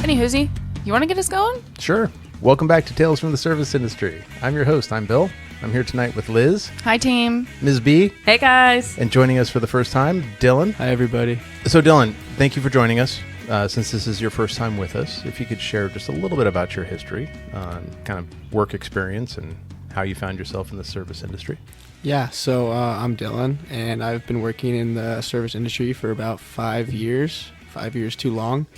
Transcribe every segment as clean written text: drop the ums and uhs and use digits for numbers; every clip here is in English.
Anywhoosie, you want to get us going? Sure. Welcome back to Tales from the Service Industry. I'm your host. I'm Bill. I'm here tonight with Liz. Hi, team. Ms. B. Hey, guys. And joining us for the first time, Dylan. Hi, everybody. So, Dylan, thank you for joining us. Since this is your first time with us, if you could share just a little bit about your history, kind of work experience, and how you found yourself in the service industry. Yeah, so I'm Dylan, and I've been working in the service industry for about 5 years. 5 years too long.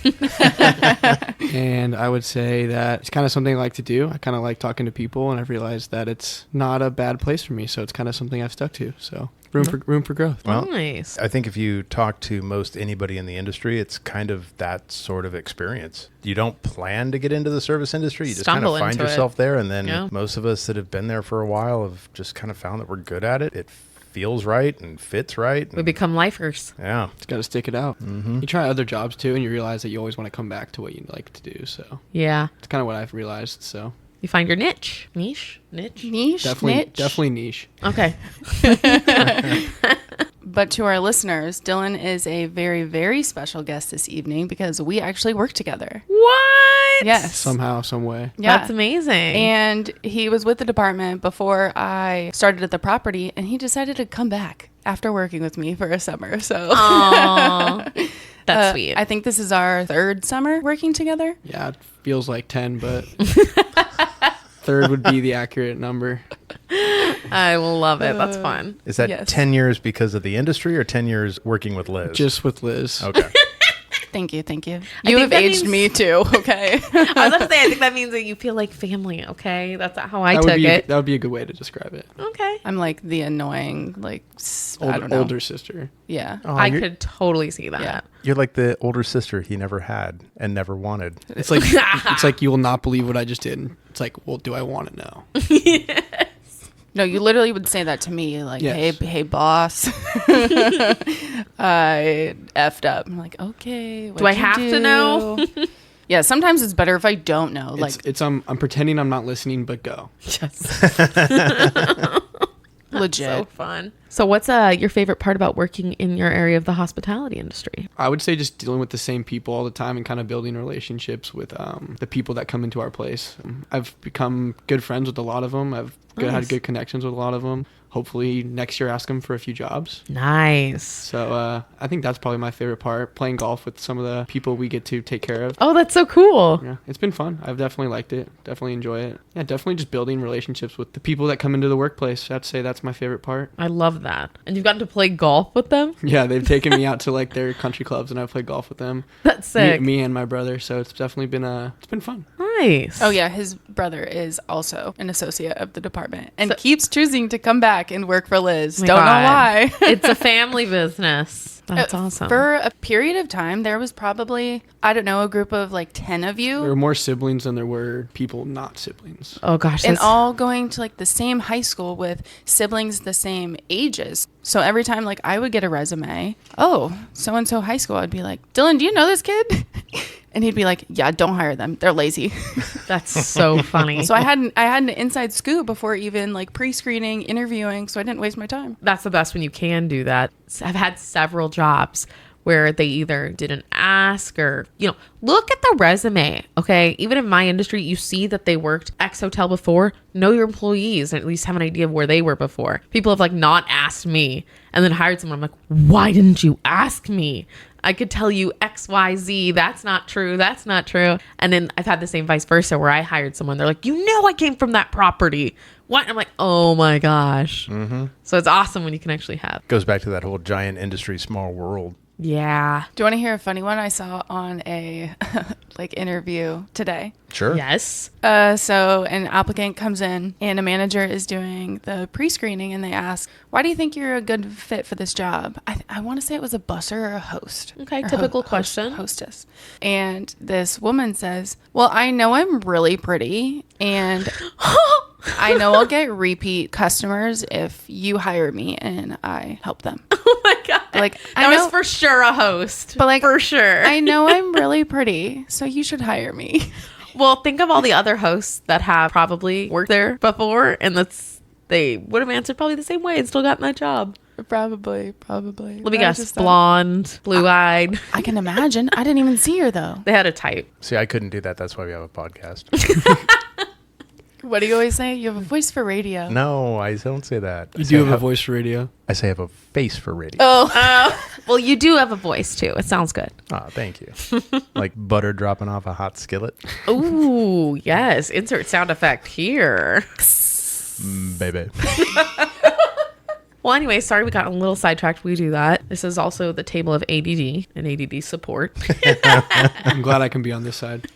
And I would say that it's kind of something I like to do. I kind of like talking to people, and I've realized that it's not a bad place for me. So it's kind of something I've stuck to. So room for growth. Well, nice. I think if you talk to most anybody in the industry, it's kind of that sort of experience. You don't plan to get into the service industry. You just kind of find yourself there. And then most of us that have been there for a while have just kind of found that we're good at it. It feels right and fits right. We become lifers. Yeah. It's got to stick it out. Mm-hmm. You try other jobs too, and you realize that you always want to come back to what you like to do. So yeah, it's kind of what I've realized. So you find your niche. Niche. Definitely niche. Okay. But to our listeners, Dylan is a very, very special guest this evening because we actually work together. What? Yes. Somehow, some way. Yeah. That's amazing. And he was with the department before I started at the property, and he decided to come back after working with me for a summer. So Aww. That's sweet. I think this is our third summer working together. Yeah, it feels like 10, but third would be the accurate number. I love it. That's fun. Is that 10 years because of the industry or 10 years working with Liz? Just with Liz. Okay. Thank you. You have aged me too, okay? I was about to say, I think that means that you feel like family, okay? That's how I took it. That would be a good way to describe it. Okay. I'm like the annoying, I don't know. Older sister. Yeah. Oh, I could totally see that. Yeah. You're like the older sister he never had and never wanted. It's like you will not believe what I just did. It's like, well, do I want it now? Yes. No, you literally would say that to me, like, yes. hey, boss, I effed up. I'm like, okay. Do I have to know? Yeah, sometimes it's better if I don't know. I'm pretending I'm not listening, but go. Yes. Legit. So fun. So what's your favorite part about working in your area of the hospitality industry? I would say just dealing with the same people all the time and kind of building relationships with the people that come into our place. I've become good friends with a lot of them. I've had good connections with a lot of them. Hopefully next year ask them for a few jobs. Nice. So I think that's probably my favorite part, playing golf with some of the people we get to take care of. Oh, that's so cool. Yeah, it's been fun. I've definitely liked it. Definitely enjoy it. Yeah, definitely just building relationships with the people that come into the workplace. I'd say that's my favorite part. I love that. And you've gotten to play golf with them? Yeah, they've taken me out to like their country clubs, and I've played golf with them. That's sick. Me and my brother. So it's definitely been it's been fun. Nice. Oh, yeah. His brother is also an associate of the department and keeps choosing to come back and work for Liz. Don't know why. It's a family business. That's awesome. For a period of time, there was probably, I don't know, a group of like 10 of you. There were more siblings than there were people not siblings. Oh, gosh. And all going to like the same high school with siblings the same ages. So every time like I would get a resume, so-and-so high school, I'd be like, Dylan, do you know this kid? And he'd be like, yeah, don't hire them. They're lazy. That's so funny. So I had an inside scoop before even like pre-screening, interviewing, so I didn't waste my time. That's the best when you can do that. I've had several jobs where they either didn't ask or, look at the resume, okay? Even in my industry, you see that they worked X hotel before. Know your employees and at least have an idea of where they were before. People have like not asked me and then hired someone. I'm like, why didn't you ask me? I could tell you X, Y, Z. That's not true. That's not true. And then I've had the same vice versa where I hired someone. They're like, I came from that property. What? I'm like, oh my gosh. Mm-hmm. So it's awesome when you can actually have. Goes back to that whole giant industry, small world. Yeah. Do you want to hear a funny one I saw on a interview today? Sure. Yes. So an applicant comes in and a manager is doing the pre-screening and they ask, why do you think you're a good fit for this job? I want to say it was a busser or a host. Okay, typical question. Hostess. And this woman says, well, I know I'm really pretty and I know I'll get repeat customers if you hire me and I help them. Oh my God. Like, I was for sure a host. But like, for sure. I know I'm really pretty, so you should hire me. Well, think of all the other hosts that have probably worked there before and they would have answered probably the same way and still gotten that job. Probably. Let me guess. Blonde, blue-eyed. I can imagine. I didn't even see her, though. They had a type. See, I couldn't do that. That's why we have a podcast. What do you always say? You have a voice for radio. No, I don't say that. You do have a voice for radio. I say I have a face for radio. Oh. Well, you do have a voice, too. It sounds good. Oh, thank you. Like butter dropping off a hot skillet. Ooh, yes. Insert sound effect here. Baby. Well, anyway, sorry we got a little sidetracked. We do that. This is also the table of ADD and ADD support. I'm glad I can be on this side.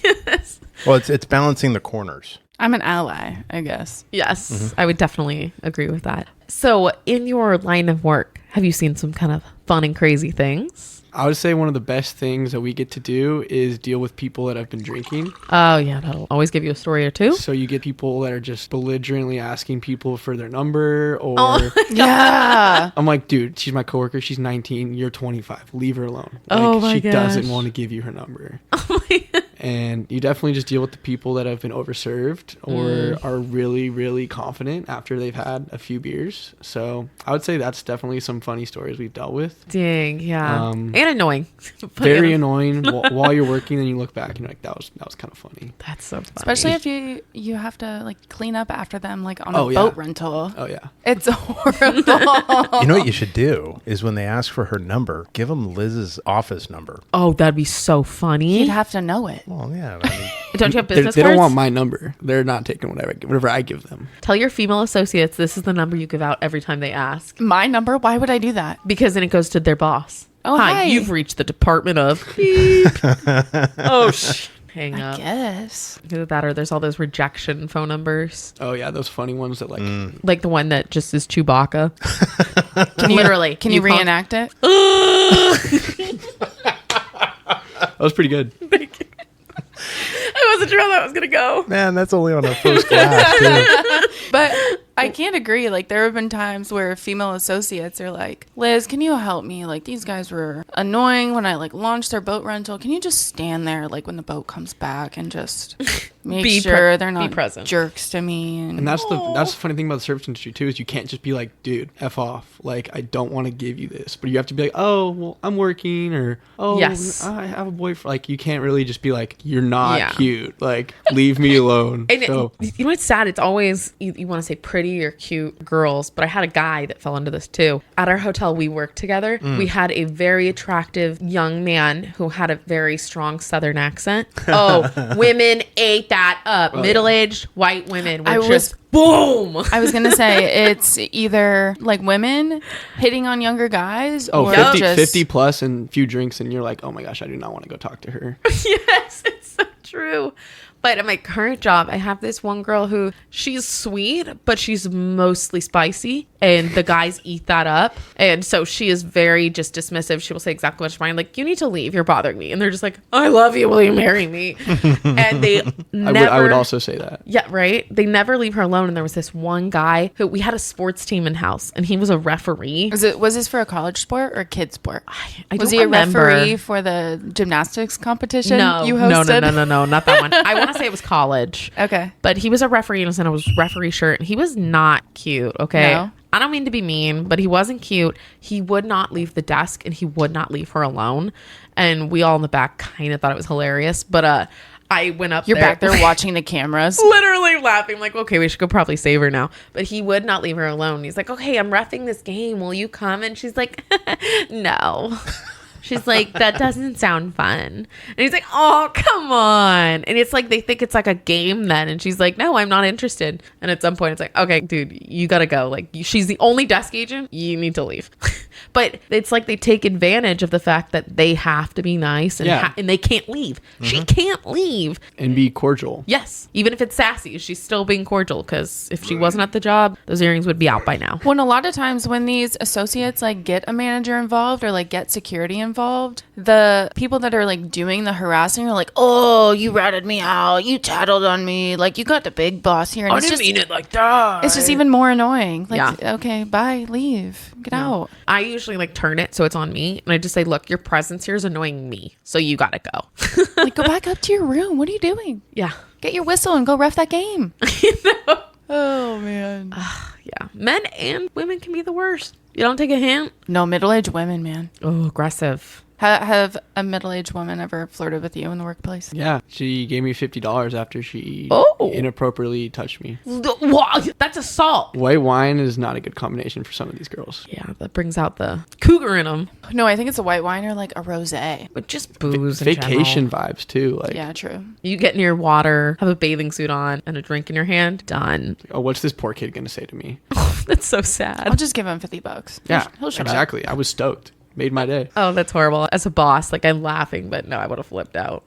Yes. Well, it's balancing the corners. I'm an ally, I guess. Yes, I would definitely agree with that. So in your line of work, have you seen some kind of fun and crazy things? I would say one of the best things that we get to do is deal with people that have been drinking. Oh, yeah. That'll always give you a story or two. So you get people that are just belligerently asking people for their number or... Yeah. I'm like, dude, she's my coworker. She's 19. You're 25. Leave her alone. Like, Oh, my she gosh. doesn't want to give you her number. Oh, my God. And you definitely just deal with the people that have been overserved or are really, really confident after they've had a few beers. So I would say that's definitely some funny stories we've dealt with. Dang, yeah. And annoying. Very annoying while you're working, and you look back and you're like, that was kind of funny. That's so funny. Especially if you have to like clean up after them like on a Oh, yeah. boat rental. Oh, yeah. It's horrible. You know what you should do is when they ask for her number, give them Liz's office number. Oh, that'd be so funny. You'd have to know it. Well, yeah. I mean, Don't you have They business don't cards? want my number. They're not taking whatever I give them. Tell your female associates this is the number you give out every time they ask. My number? Why would I do that? Because then it goes to their boss. Oh, Hi, hi. you've reached the Department of Beep. Oh, hang I up. guess. Either that or there's all those rejection phone numbers. Oh, yeah. Those funny ones that like... Like the one that just is Chewbacca. Can you, Literally. Can you call- reenact it? That was pretty good. I wasn't sure how that was going to go. man, that's only on our first glass, too. But I can't agree. Like, there have been times where female associates are like, Liz, can you help me? Like, these guys were annoying when I, like, launched their boat rental. Can you just stand there, like, when the boat comes back and just make sure they're not present. jerks to me? And that's the funny thing about the service industry, too, is you can't just be like, dude, F off. Like, I don't want to give you this. But you have to be like, oh, well, I'm working, or, oh, Yes. I have a boyfriend. Like, you can't really just be like, you're not Yeah. cute. Like, leave me alone. And So, you know what's sad? It's always, you want to say pretty or cute girls, but I had a guy that fell into this too. At our hotel, we worked together. We had a very attractive young man who had a very strong Southern accent. Oh, women ate that up. Middle-aged white women were boom. I was going to say, it's either, like, women hitting on younger guys oh, or 50, just... 50 plus and a few drinks, and you're like, oh my gosh, I do not want to go talk to her. Yes, it's so true. But at my current job, I have this one girl who she's sweet, but she's mostly spicy. And the guys eat that up. And so she is very just dismissive. She will say exactly what's mine. Like, you need to leave. You're bothering me. And they're just like, I love you. Will you marry me? And they never... I would also say that. Yeah, right? They never leave her alone. And there was this one guy who... We had a sports team in-house. And he was a referee. Was this for a college sport or a kid sport? I Was don't he a remember. referee for the gymnastics competition No, you hosted? no, not that one. I want to say it was college. Okay. But he was a referee and was in a referee shirt. And he was not cute, okay? No? I don't mean to be mean, but he wasn't cute. He would not leave the desk and he would not leave her alone. And we all in the back kind of thought it was hilarious. But I went up You're there. back there watching the cameras. Literally laughing, like, okay, we should go probably save her now. But he would not leave her alone. He's like, okay, I'm reffing this game. Will you come? And she's like, no. She's like, that doesn't sound fun. And he's like, oh, come on. And it's like, they think it's like a game then. And she's like, no, I'm not interested. And at some point it's like, okay, dude, you got to go. Like, she's the only desk agent. You need to leave. But it's like they take advantage of the fact that they have to be nice and, and they can't leave. She can't leave. And be cordial. Yes. Even if it's sassy, she's still being cordial because if she wasn't at the job, those earrings would be out by now. When a lot of times when these associates like get a manager involved or like get security involved, the people that are like doing the harassing are like, oh, you ratted me out. You tattled on me. Like, you got the big boss here. And I didn't mean it like that. It's just even more annoying. Like, Yeah. okay, bye, leave. Get out. I usually like turn it so it's on me. And I just say, look, your presence here is annoying me. So you got to go. Like, go back up to your room. What are you doing? Yeah. Get your whistle and go ref that game. You know? Oh, man. Yeah. Men and women can be the worst. You don't take a hint? No, middle-aged women, man. Oh, aggressive. Have a middle-aged woman ever flirted with you in the workplace? Yeah, she gave me $50 after she inappropriately touched me. Wow, that's assault. White wine is not a good combination for some of these girls. Yeah, that brings out the cougar in them. No, I think it's a white wine or like a rosé. But just booze in Vacation general. vibes too. Like, Yeah, true. You get near water, have a bathing suit on, and a drink in your hand. Done. oh, what's this poor kid gonna say to me? That's so sad. I'll just give him $50. Yeah, He'll shut exactly. I was stoked. Made my day. Oh, that's horrible. As a boss, like I'm laughing, but no, I would have flipped out.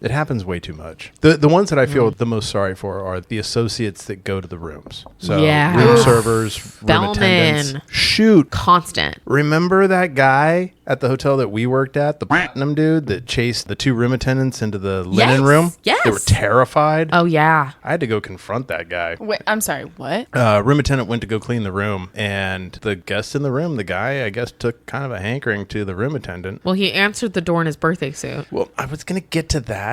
It happens way too much. The ones that I feel the most sorry for are the associates that go to the rooms. So Yeah. room Oof. servers, room Bellman. attendants. Shoot. Constant. Remember that guy at the hotel that we worked at, the platinum dude that chased the 2 room attendants into the linen room? Yes. They were terrified. Oh, yeah. I had to go confront that guy. Wait, I'm sorry, what? Room attendant went to go clean the room, and the guest in the room, the guy, I guess, took kind of a hankering to the room attendant. Well, he answered the door in his birthday suit. Well, I was going to get to that.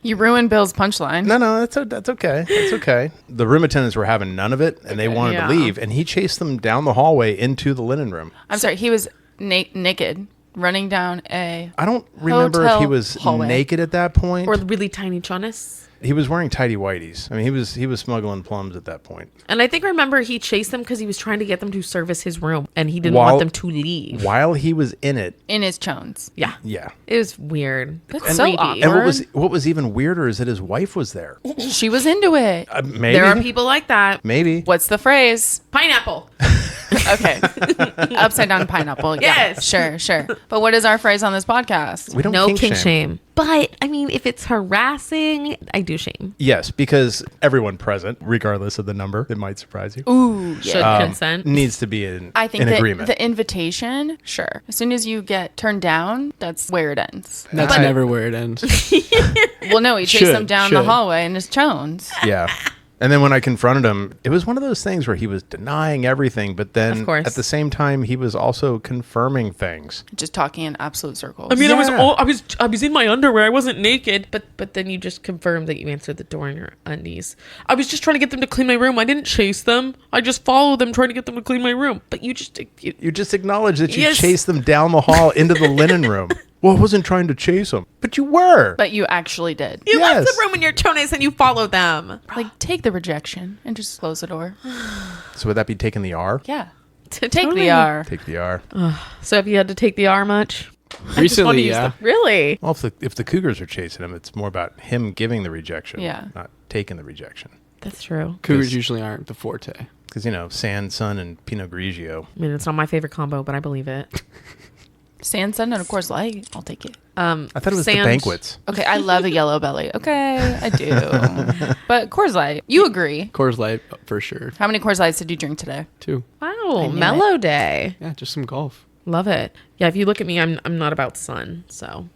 You ruined Bill's punchline. No, that's okay. That's okay. The room attendants were having none of it, and they wanted Yeah. to leave, and he chased them down the hallway into the linen room. I'm sorry, he was naked running down a... I don't remember if he Hotel was hallway. naked at that point. Or really tiny chonis. He was wearing tighty whities. I mean, he was smuggling plums at that point. And I think, remember, he chased them because he was trying to get them to service his room, and he didn't want them to leave. While he was in it. In his chones. Yeah. Yeah. It was weird. That's so Creepy. awkward. And what was even weirder is that his wife was there. She was into it. Maybe. There are people like that. Maybe. What's the phrase? Pineapple. Okay. Upside down pineapple. Yes. Yeah, sure. But what is our phrase on this podcast? We don't No kink kink shame. shame. But, I mean, if it's harassing, I do shame. Yes, because everyone present, regardless of the number, it might surprise you, Ooh, Should yeah. consent. needs to be in I think agreement. the invitation, sure. As soon as you get turned down, that's where it ends. That's never where it ends. Well, no, he chased Should, them down the should. hallway in his chones. Yeah. And then when I confronted him, it was one of those things where he was denying everything, but then Of course. at the same time, he was also confirming things. Just talking in absolute circles. I mean, Yeah. I was in my underwear. I wasn't naked. But then you just confirmed that you answered the door in your undies. I was just trying to get them to clean my room. I didn't chase them. I just followed them trying to get them to clean my room. But you just... You just acknowledged that you Yes. chased them down the hall into the linen room. Well, I wasn't trying to chase them, but you were. But you actually did. You left Yes. the room in your chones and you followed them. Like, take the rejection and just close the door. So would that be taking the R? Yeah. Take Totally. the R. Take the R. So have you had to take the R much? Recently, yeah. Really? Well, if the Cougars are chasing him, it's more about him giving the rejection, Yeah. not taking the rejection. That's true. Cougars usually aren't the forte. Because, sand, sun, and Pinot Grigio. I mean, it's not my favorite combo, but I believe it. Sand, sun, and of course, light. I'll take it. I thought it was the Sand- banquets. Okay, I love a yellow belly. Okay, I do. But Coors Light, you agree. Coors Light, for sure. How many Coors Lights did you drink today? 2. Wow, knew mellow day. Yeah, just some golf. Love it. Yeah, if you look at me, I'm not about sun, so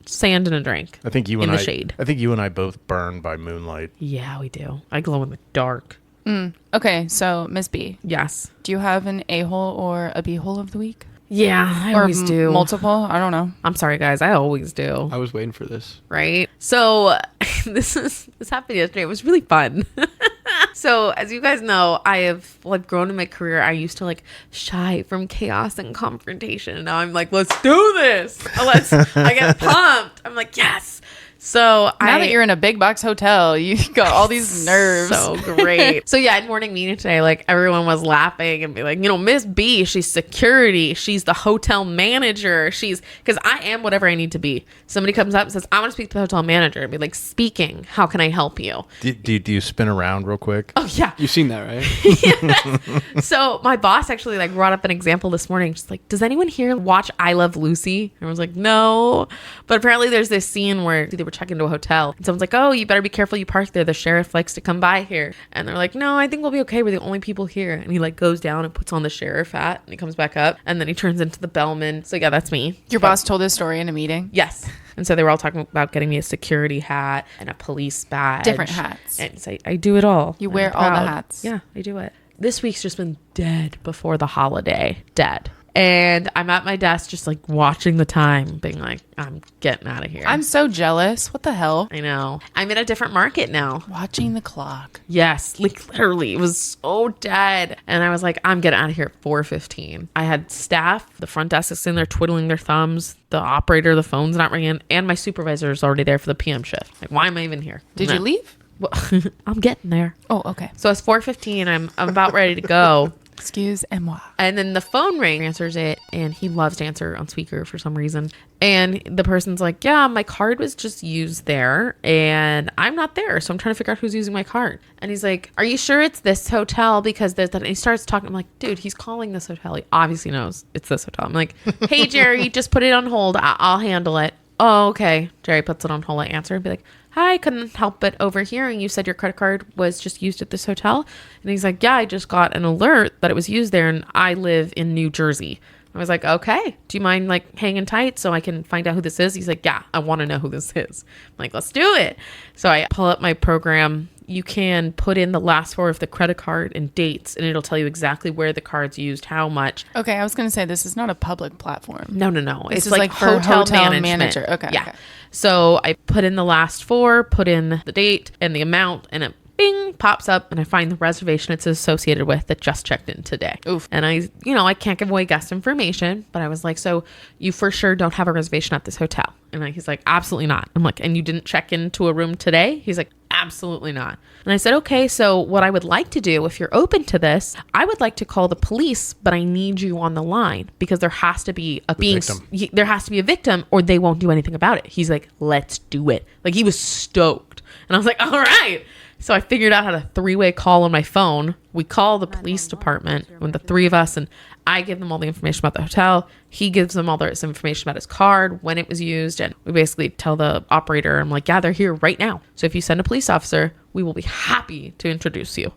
sand and a drink. I think you In and the I shade. I think you and I both burn by moonlight. Yeah, we do. I glow in the dark. Okay, so Miss B, Yes. do you have an a-hole or a b-hole of the week? Yeah, I Or always do. multiple? I don't know. I'm sorry, guys. I always do. I was waiting for this. Right? So this happened yesterday. It was really fun. So as you guys know, I have grown in my career. I used to shy from chaos and confrontation. And now I'm like, let's do this. I get pumped. I'm like, yes. So Now that you're in a big box hotel, you got all these nerves. So great. So yeah, in morning meeting today, everyone was laughing and be like, Miss B, she's security. She's the hotel manager. Because I am whatever I need to be. Somebody comes up and says, I want to speak to the hotel manager. And be like, speaking, how can I help you? Do you spin around real quick? Oh yeah. You've seen that, right? So my boss actually brought up an example this morning. She's like, does anyone here watch I Love Lucy? And I was like, no. But apparently there's this scene where they were checking into a hotel and someone's like, oh, you better be careful you park there. The sheriff likes to come by here. And they're like, no, I think we'll be okay. We're the only people here. And he goes down and puts on the sheriff hat and he comes back up and then he turns into the bellman. So yeah, that's me. Your boss told this story in a meeting? Yes. And so they were all talking about getting me a security hat and a police badge. Different hats. And so I do it all. You I'm wear all the proud. hats. Yeah, I do it. This week's just been dead before the holiday. Dead. And I'm at my desk just like watching the time, being like, I'm getting out of here. I'm so jealous. What the hell? I know. I'm in a different market now. Watching the clock. Yes, like literally, it was so dead. And I was like, I'm getting out of here at 4:15. I had staff, the front desk is in there twiddling their thumbs, the operator, the phone's not ringing, and my supervisor is already there for the PM shift. Like, why am I even here? Did you leave? Well, I'm getting there. Oh, okay. So it's 4:15. I'm about ready to go. Excuse-moi. And then the phone ring, answers it, and he loves to answer on speaker for some reason. And the person's like, yeah, my card was just used there, and I'm not there, so I'm trying to figure out who's using my card. And he's like, are you sure it's this hotel? Because there's that. And he starts talking. I'm like, dude, he's calling this hotel. He obviously knows it's this hotel. I'm like, hey, Jerry, just put it on hold. I'll handle it. Oh, okay. Jerry puts it on hold. I answer and be like, hi, couldn't help but overhearing you said your credit card was just used at this hotel. And he's like, yeah, I just got an alert that it was used there, and I live in New Jersey. I was like, okay, do you mind like hanging tight so I can find out who this is? He's like, yeah, I want to know who this is. I'm like, let's do it. So I pull up my program. You can put in the last four of the credit card and dates, and it'll tell you exactly where the card's used, how much. Okay, I was going to say, this is not a public platform. No. This It's is like for hotel manager. management. Okay. Yeah. Okay. So I put in the last four, put in the date and the amount, and it bing pops up, and I find the reservation it's associated with that just checked in today. Oof. And I can't give away guest information, but I was like, so you for sure don't have a reservation at this hotel? And he's like, absolutely not. I'm like, and you didn't check into a room today? He's like, absolutely not. And I said, okay, so what I would like to do, if you're open to this, I would like to call the police, but I need you on the line because there has to be a victim or they won't do anything about it. He's like, let's do it. Like, he was stoked. And I was like, all right. So I figured out how to three-way call on my phone. We call the police department with the three of us, and I give them all the information about the hotel. He gives them all this information about his card, when it was used, and we basically tell the operator, I'm like, yeah, they're here right now. So if you send a police officer, we will be happy to introduce you.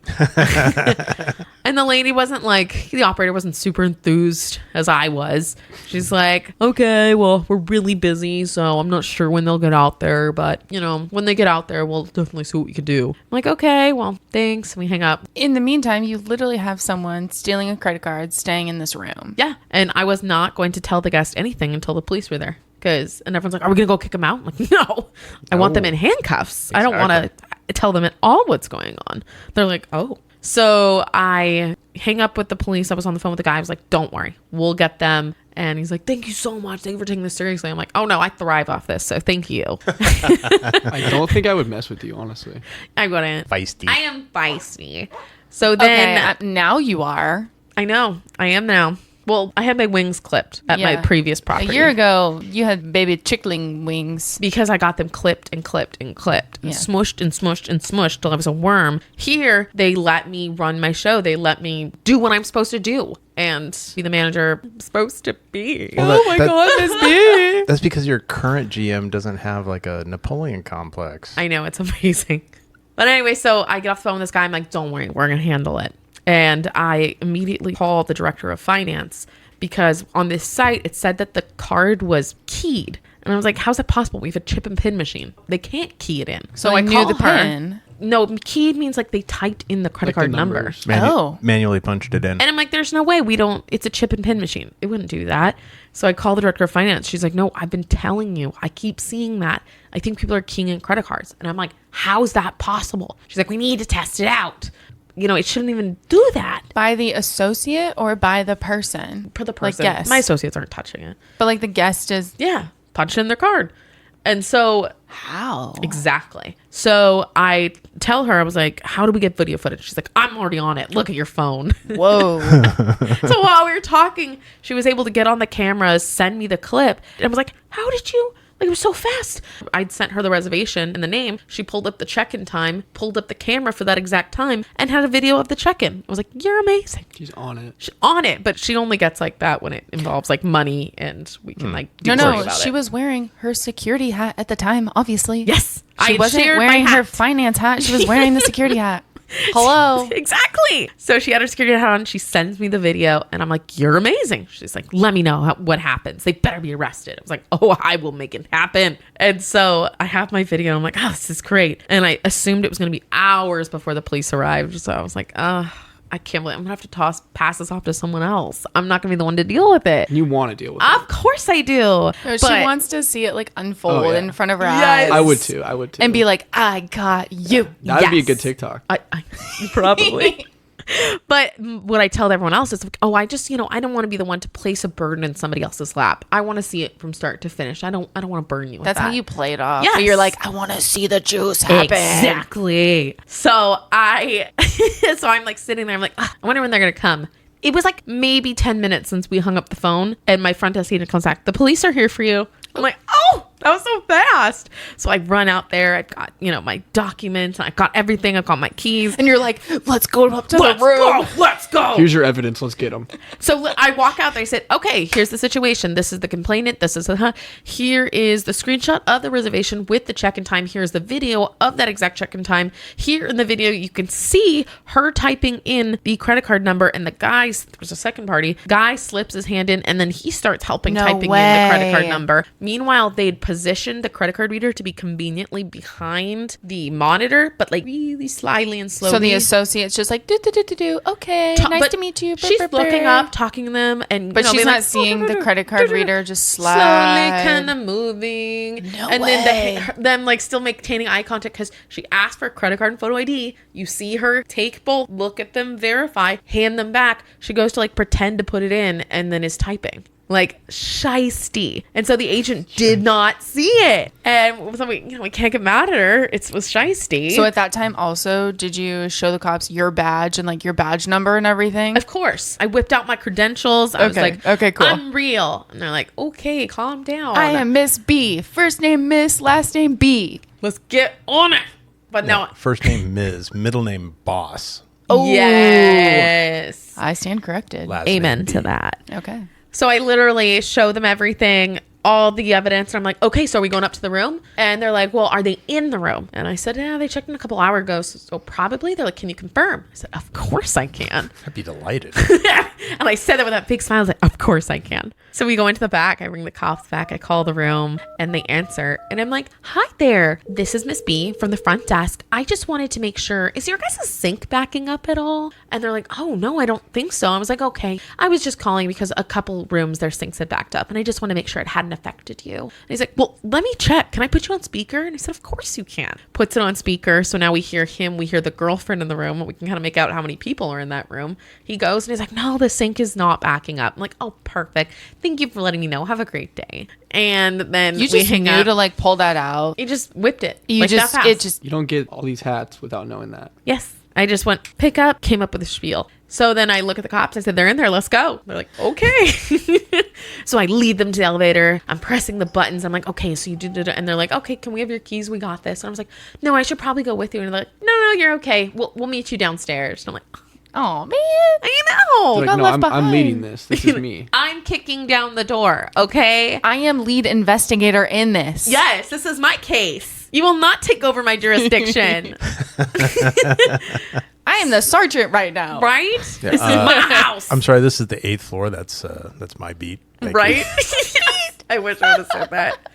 And the lady wasn't like, the operator wasn't super enthused as I was. She's like, okay, well, we're really busy, so I'm not sure when they'll get out there, but, when they get out there, we'll definitely see what we can do. I'm like, okay, well, thanks. And we hang up. In the meantime, you literally have someone stealing a credit card, staying in this room. Yeah. And I was not going to tell the guest anything until the police were there. And everyone's like, are we going to go kick them out? I'm like, no. I want them in handcuffs. Exactly. I don't want to tell them at all what's going on. They're like, oh. So I hang up with the police. I was on the phone with the guy. I was like, don't worry. We'll get them. And he's like, thank you so much. Thank you for taking this seriously. I'm like, oh, no, I thrive off this. So thank you. I don't think I would mess with you, honestly. I wouldn't. Feisty. I am feisty. So then. Okay, now you are. I know. I am now. Well, I had my wings clipped at my previous property. A year ago, you had baby chickling wings. Because I got them clipped and clipped and clipped. And smushed and smushed and smushed till I was a worm. Here, they let me run my show. They let me do what I'm supposed to do. And be the manager I'm supposed to be. Well, God, Miss B. That's because your current GM doesn't have like a Napoleon complex. I know, it's amazing. But anyway, so I get off the phone with this guy. I'm like, don't worry, we're going to handle it. And I immediately called the director of finance because on this site, it said that the card was keyed. And I was like, how's it possible? We have a chip and pin machine. They can't key it in. So I knew the pin. pin. No, keyed means like they typed in the credit card number. Manually punched it in. And I'm like, there's no way it's a chip and pin machine. It wouldn't do that. So I called the director of finance. She's like, no, I've been telling you. I keep seeing that. I think people are keying in credit cards. And I'm like, how's that possible? She's like, we need to test it out. It shouldn't even do that. By the associate or by the person? For the person. Like guest. My associates aren't touching it. But like the guest is... Yeah. Punch in their card. And so... How? Exactly. So I tell her, I was like, how do we get video footage? She's like, I'm already on it. Look at your phone. Whoa. So while we were talking, she was able to get on the camera, send me the clip. And I was like, how did you... Like, it was so fast. I'd sent her the reservation and the name. She pulled up the check-in time, pulled up the camera for that exact time, and had a video of the check-in. I was like, you're amazing. She's on it. She's on it, but she only gets like that when it involves like money and we can like do No, about she it. was wearing her security hat at the time, obviously. Yes. She wasn't wearing her finance hat. She was wearing the security hat. Hello. Exactly. So she had her security hat on. She sends me the video and I'm like, you're amazing. She's like, let me know what happens. They better be arrested. I was like, oh, I will make it happen. And so I have my video. I'm like, oh, this is great. And I assumed it was going to be hours before the police arrived. So I was like, I can't believe I'm gonna have to pass this off to someone else. I'm not gonna be the one to deal with it. You want to deal with it. Of course I do. No, she wants to see it like unfold in front of her eyes. I would too. And be like, I got you. That would be a good TikTok. I probably. But what I tell everyone else is like, oh, I just, I don't want to be the one to place a burden in somebody else's lap. I want to see it from start to finish. I don't want to burn you with That's that. how you play it off. Yes. So you're like, I want to see the juice happen. Exactly. So I'm like sitting there. I'm like, I wonder when they're going to come. It was like maybe 10 minutes since we hung up the phone and my front desk agent comes back. The police are here for you. I'm like, oh, that was so fast. So I run out there. I've got, my documents. I've got everything. I've got my keys. And you're like, let's go up to the room. Let's go. Here's your evidence. Let's get them. So I walk out there. I said, okay, here's the situation. This is the complainant. This is here is the screenshot of the reservation with the check-in time. Here's the video of that exact check-in time. Here in the video, you can see her typing in the credit card number, and the guy, there's a second party, guy slips his hand in, and then he starts helping typing in the credit card number. Meanwhile, they'd positioned the credit card reader to be conveniently behind the monitor, but like really slyly and slowly. So the associate's just like, do. Okay, nice to meet you. She's looking up, talking to them, and but she's not seeing the credit card reader just slowly kind of moving. And then them like still maintaining eye contact because she asked for a credit card and photo ID. You see her take both, look at them, verify, hand them back. She goes to like pretend to put it in and then is typing. Like shisty. And so the agent did not see it. And so we can't get mad at her. It was shisty. So at that time also, did you show the cops your badge and like your badge number and everything? Of course. I whipped out my credentials. I was like, okay, cool. I'm real. And they're like, okay, calm down. I am Miss B. First name Miss, last name B. Let's get on it. But now first name Ms., middle name Boss. Oh, yes. I stand corrected. Amen to that. Okay. So I literally show them everything, all the evidence. And I'm like, okay, so are we going up to the room? And they're like, well, are they in the room? And I said, yeah, they checked in a couple hours ago. So probably. They're like, can you confirm? I said, of course I can. I'd be delighted. And I said that with that big smile. I was like, of course I can. So we go into the back. I bring the cops back. I call the room and they answer. And I'm like, hi there. This is Miss B from the front desk. I just wanted to make sure, is your guys' sink backing up at all? And they're like, oh, no, I don't think so. I was like, okay. I was just calling because a couple rooms, their sinks had backed up. And I just want to make sure it hadn't affected you. And he's like, well, let me check. Can I put you on speaker? And I said, of course you can. Puts it on speaker. So now we hear him. We hear the girlfriend in the room. We can kind of make out how many people are in that room. He goes and he's like, no, the sink is not backing up. I'm like, oh, perfect. Thank you for letting me know. Have a great day. And then you just knew to like pull that out. You just whipped it. You like just you don't get all these hats without knowing that. Yes. I just went pick up, came up with a spiel. So then I look at the cops. I said, they're in there. Let's go. They're like, okay. So I lead them to the elevator. I'm pressing the buttons. I'm like, okay, so you do. And they're like, okay, can we have your keys? We got this. And I was like, no, I should probably go with you. And they're like, no, you're okay. We'll meet you downstairs. And I'm like, oh man, I know. Like, no, I'm leading this. This is me. I'm kicking down the door. Okay. I am lead investigator in this. Yes, this is my case. You will not take over my jurisdiction. I am the sergeant right now. Right? Yeah, this is my house. I'm sorry. This is the 8th floor. That's my beat. Thank right? I wish I would have said that.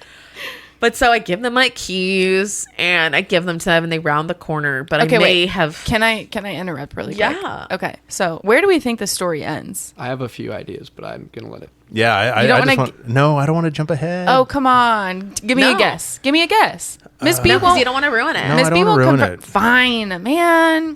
But so I give them my keys and I give them to them and they round the corner. But okay, I may have. Can I interrupt really quick? Yeah. Okay. So where do we think the story ends? I have a few ideas, but I'm gonna let it. Yeah, I don't want to jump ahead. Oh, come on. Give me a guess. Give me a guess. Miss B won't. You don't want to ruin it. No, Miss B won't ruin it. Fine, man.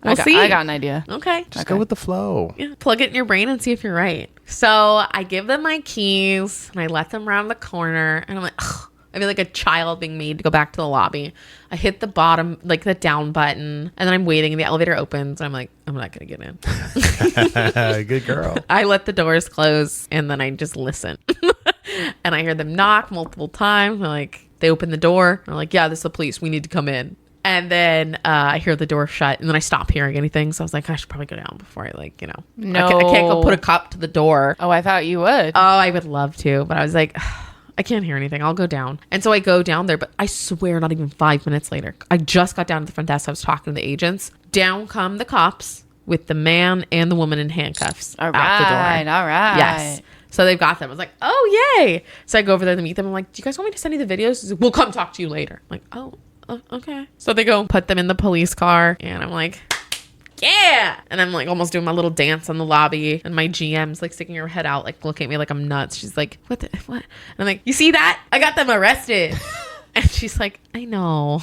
We'll see. I got an idea. Okay. Just go with the flow. Yeah, plug it in your brain and see if you're right. So I give them my keys and I let them round the corner and I'm like, ugh. I feel like a child being made to go back to the lobby. I hit the bottom, like the down button, and then I'm waiting and the elevator opens. And I'm like, I'm not going to get in. Good girl. I let the doors close and then I just listen. And I hear them knock multiple times. They open the door. I'm like, yeah, this is the police. We need to come in. And then I hear the door shut and then I stop hearing anything. So I was like, I should probably go down before I No. I can't go put a cop to the door. Oh, I thought you would. Oh, I would love to. But I was like, I can't hear anything. I'll go down. And so I go down there, but I swear not even 5 minutes later. I just got down to the front desk. I was talking to the agents. Down come the cops with the man and the woman in handcuffs out the door. All right. Yes. So they've got them. I was like, oh, yay. So I go over there to meet them. I'm like, do you guys want me to send you the videos? He's like, we'll come talk to you later. I'm like, oh, okay. So they go put them in the police car. And I'm like, yeah. And I'm like almost doing my little dance on the lobby. And my GM's like sticking her head out, like looking at me like I'm nuts. She's like, what? And I'm like, you see that? I got them arrested. And she's like, I know.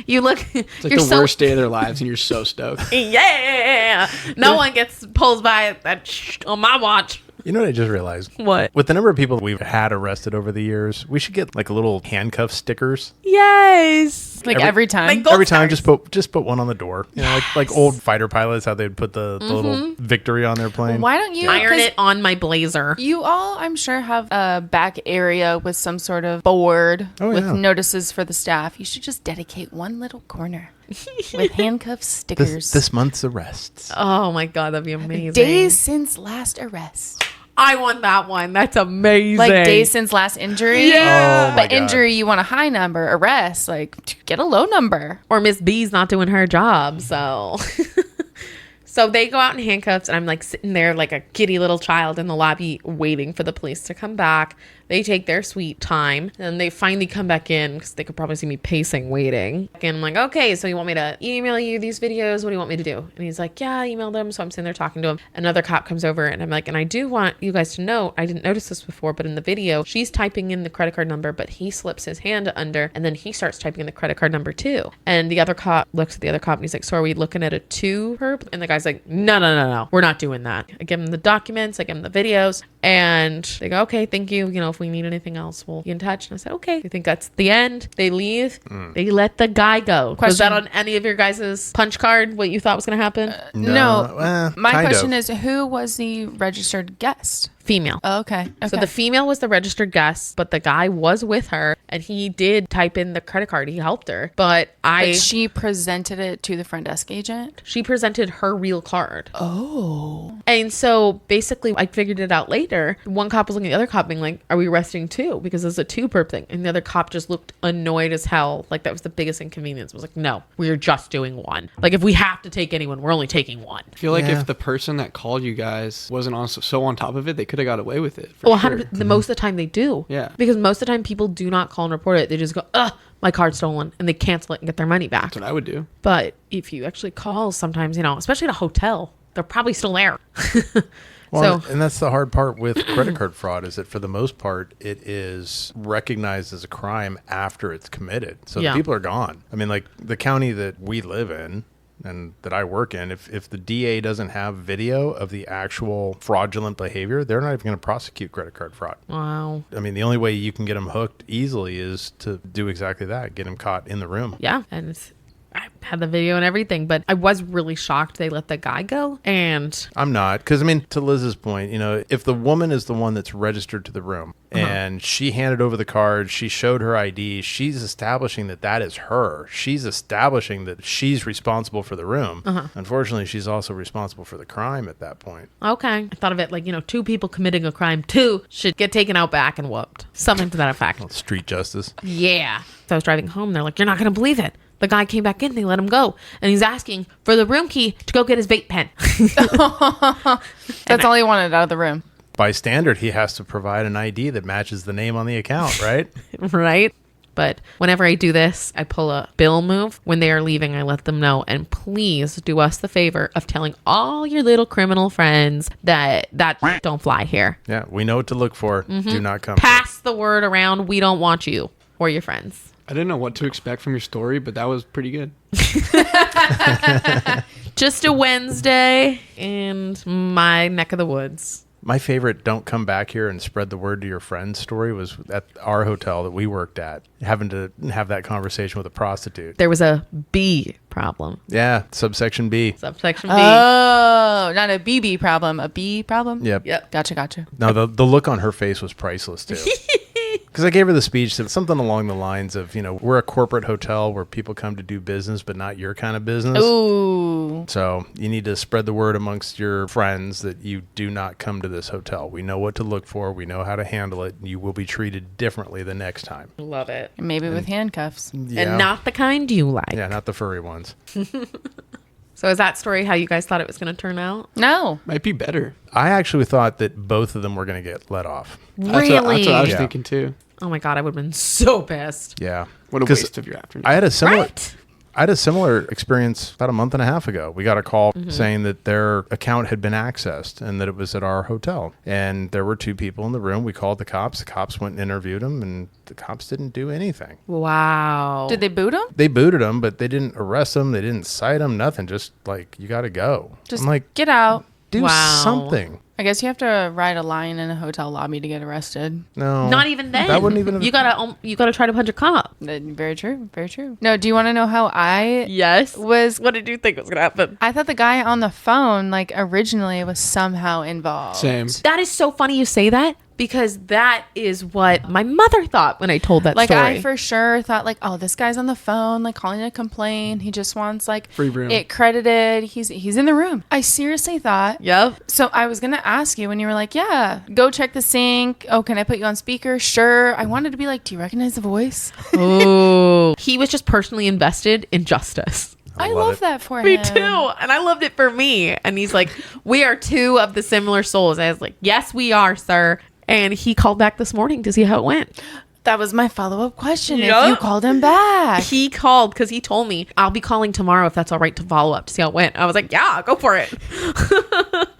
You look. It's like the worst day of their lives, and you're so stoked. Yeah. No one gets pulled by that on my watch. You know what I just realized? What? With the number of people we've had arrested over the years, we should get like a little handcuff stickers. Yes. Like every time. Like Every time, just put one on the door. You know, like old fighter pilots, how they'd put the little victory on their plane. Why don't you iron it on my blazer? You all, I'm sure, have a back area with some sort of board with notices for the staff. You should just dedicate one little corner with handcuff stickers. This month's arrests. Oh my God, that'd be amazing. Days since last arrest. I want that one. That's amazing. Like days since last injury. Yeah. Oh my but God. injury, you want a high number. Arrest, like get a low number. Or Miss B's not doing her job, so. So they go out in handcuffs, and I'm like sitting there like a giddy little child in the lobby waiting for the police to come back. They take their sweet time, and they finally come back in because they could probably see me pacing, waiting. And I'm like, okay, so you want me to email you these videos? What do you want me to do? And he's like, yeah, I emailed them. So I'm sitting there talking to him. Another cop comes over, and I'm like, and I do want you guys to know, I didn't notice this before, but in the video, she's typing in the credit card number, but he slips his hand under, and then he starts typing in the credit card number too. And the other cop looks at the other cop, and he's like, so are we looking at a 2 perp? And the guy's like, no, we're not doing that. I give him the documents, I give him the videos, and they go, okay, thank you. You know, if we need anything else, we'll be in touch. And I said, okay. I think that's the end. They leave. They let the guy go. Was that on any of your guys' punch card, what you thought was going to happen? No. My question is, who was the registered guest? Female. Oh, okay. So the female was the registered guest, but the guy was with her, and he did type in the credit card. He helped her, but she presented it to the front desk agent. She presented her real card. Oh. And so basically, I figured it out later. One cop was looking at the other cop being like, are we arresting 2? Because it's a 2 perp thing. And the other cop just looked annoyed as hell. Like that was the biggest inconvenience. It was like, no, we're just doing 1. Like if we have to take anyone, we're only taking 1. I feel like if the person that called you guys wasn't so on top of it, they could have got away with it. Well, sure. Most of the time they do. Yeah. Because most of the time people do not call and report it. They just go, my card's stolen, and they cancel it and get their money back. That's what I would do. But if you actually call sometimes, you know, especially at a hotel, they're probably still there. Well, and that's the hard part with credit card fraud is that for the most part, it is recognized as a crime after it's committed. So the people are gone. I mean, like the county that we live in and that I work in, if the DA doesn't have video of the actual fraudulent behavior, they're not even going to prosecute credit card fraud. Wow. I mean, the only way you can get them hooked easily is to do exactly that, get them caught in the room. Yeah. And I had the video and everything, but I was really shocked they let the guy go. And I'm not, because I mean, to Liz's point, you know, if the woman is the one that's registered to the room and she handed over the card, she showed her ID, she's establishing that that is her. She's establishing that she's responsible for the room. Unfortunately, she's also responsible for the crime at that point. Okay. I thought of it like, you know, 2 people committing a crime, 2 should get taken out back and whooped. Something to that effect. Well, street justice. Yeah. So I was driving home. They're like, you're not going to believe it. The guy came back in, they let him go. And he's asking for the room key to go get his vape pen. That's all he wanted out of the room. By standard, he has to provide an ID that matches the name on the account, right? Right? But whenever I do this, I pull a bill move. When they are leaving, I let them know. And please do us the favor of telling all your little criminal friends that don't fly here. Yeah, we know what to look for. Do not come. Pass the word around. We don't want you or your friends. I didn't know what to expect from your story, but that was pretty good. Just a Wednesday in my neck of the woods. My favorite don't come back here and spread the word to your friends story was at our hotel that we worked at, having to have that conversation with a prostitute. There was a B problem. Yeah, subsection B. Subsection B. Oh, not a BB problem, a B problem? Yep. Gotcha. No, the look on her face was priceless too. Because I gave her the speech, something along the lines of, you know, we're a corporate hotel where people come to do business, but not your kind of business. Ooh. So you need to spread the word amongst your friends that you do not come to this hotel. We know what to look for. We know how to handle it. You will be treated differently the next time. Love it. Maybe with handcuffs. Yeah. And not the kind you like. Yeah, not the furry ones. So is that story how you guys thought it was going to turn out? No. Might be better. I actually thought that both of them were going to get let off. Really? That's what I was thinking too. Oh my God, I would have been so pissed. Yeah. What a waste of your afternoon. I had a similar... Right? I had a similar experience about a month and a half ago. We got a call saying that their account had been accessed and that it was at our hotel. And there were 2 people in the room. We called the cops. The cops went and interviewed them, and the cops didn't do anything. Wow. Did they boot him? They booted him, but they didn't arrest him. They didn't cite him, nothing. Just like, you got to go. Just I'm like, get out. Do something. I guess you have to ride a line in a hotel lobby to get arrested. No. Not even then. That wouldn't even have... You gotta try to punch a cop. Very true. Very true. No, do you want to know how I was... What did you think was going to happen? I thought the guy on the phone, like, originally was somehow involved. Same. That is so funny you say that, because that is what my mother thought when I told that like, story. I for sure thought, like, oh, this guy's on the phone, like, calling to complain. He just wants, like, free room. It credited. He's in the room. I seriously thought... Yep. So I was going to ask you when you were like, yeah, go check the sink. Oh, can I put you on speaker? Sure. I wanted to be like, do you recognize the voice? Oh. He was just personally invested in justice. I love that for him. Me too. And I loved it for me. And he's like, we are 2 of the similar souls. I was like, yes, we are, sir. And he called back this morning to see how it went. That was my follow-up question. Yep. If you called him back. He called because he told me, I'll be calling tomorrow if that's all right to follow up to see how it went. I was like, yeah, go for it.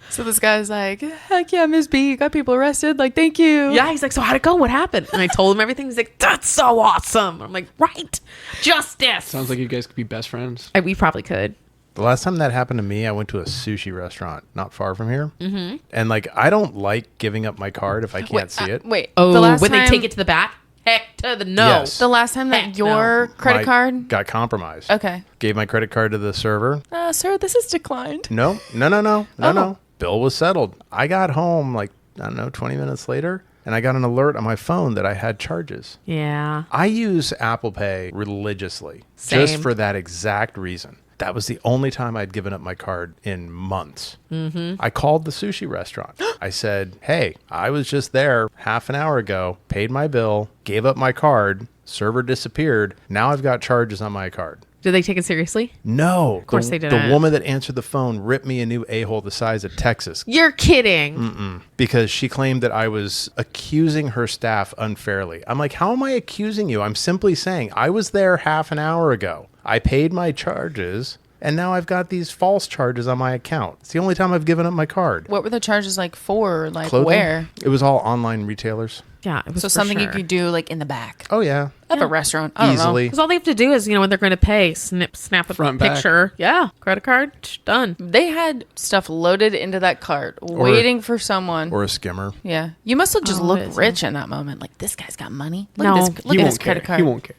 So this guy's like, heck yeah, Miss B, you got people arrested. Like, thank you. Yeah, he's like, so how'd it go? What happened? And I told him everything. He's like, that's so awesome. I'm like, right. Justice. Sounds like you guys could be best friends. We probably could. The last time that happened to me, I went to a sushi restaurant not far from here. Mm-hmm. And like, I don't like giving up my card if I can't see it. Wait. Oh, the last when time, they take it to the back? Heck to the no. Yes. The last time that Heck your no. credit My card... got compromised. Okay. Gave my credit card to the server. Sir, this is declined. No. Oh. Bill was settled. I got home like, I don't know, 20 minutes later, and I got an alert on my phone that I had charges. Yeah. I use Apple Pay religiously. Same. Just for that exact reason. That was the only time I'd given up my card in months. Mm-hmm. I called the sushi restaurant. I said, hey, I was just there half an hour ago, paid my bill, gave up my card, server disappeared. Now I've got charges on my card. Did they take it seriously? No. Of course they didn't. The woman that answered the phone ripped me a new a-hole the size of Texas. You're kidding. Because she claimed that I was accusing her staff unfairly. I'm like, how am I accusing you? I'm simply saying I was there half an hour ago. I paid my charges, and now I've got these false charges on my account. It's the only time I've given up my card. What were the charges like for? Like Clothing? where? It was all online retailers. Yeah, it was So for something you sure. could do like in the back Oh, yeah. of a restaurant. I don't Easily. Because all they have to do is, when they're going to pay, snap a Front, back. picture. Yeah, credit card, done. know. They had stuff loaded into that cart, waiting for someone. Or a skimmer. Yeah. You must have just Oh, looked it is, rich in that moment. Like, this guy's got money. Look No, at this, look He at won't his care. credit card. He won't care.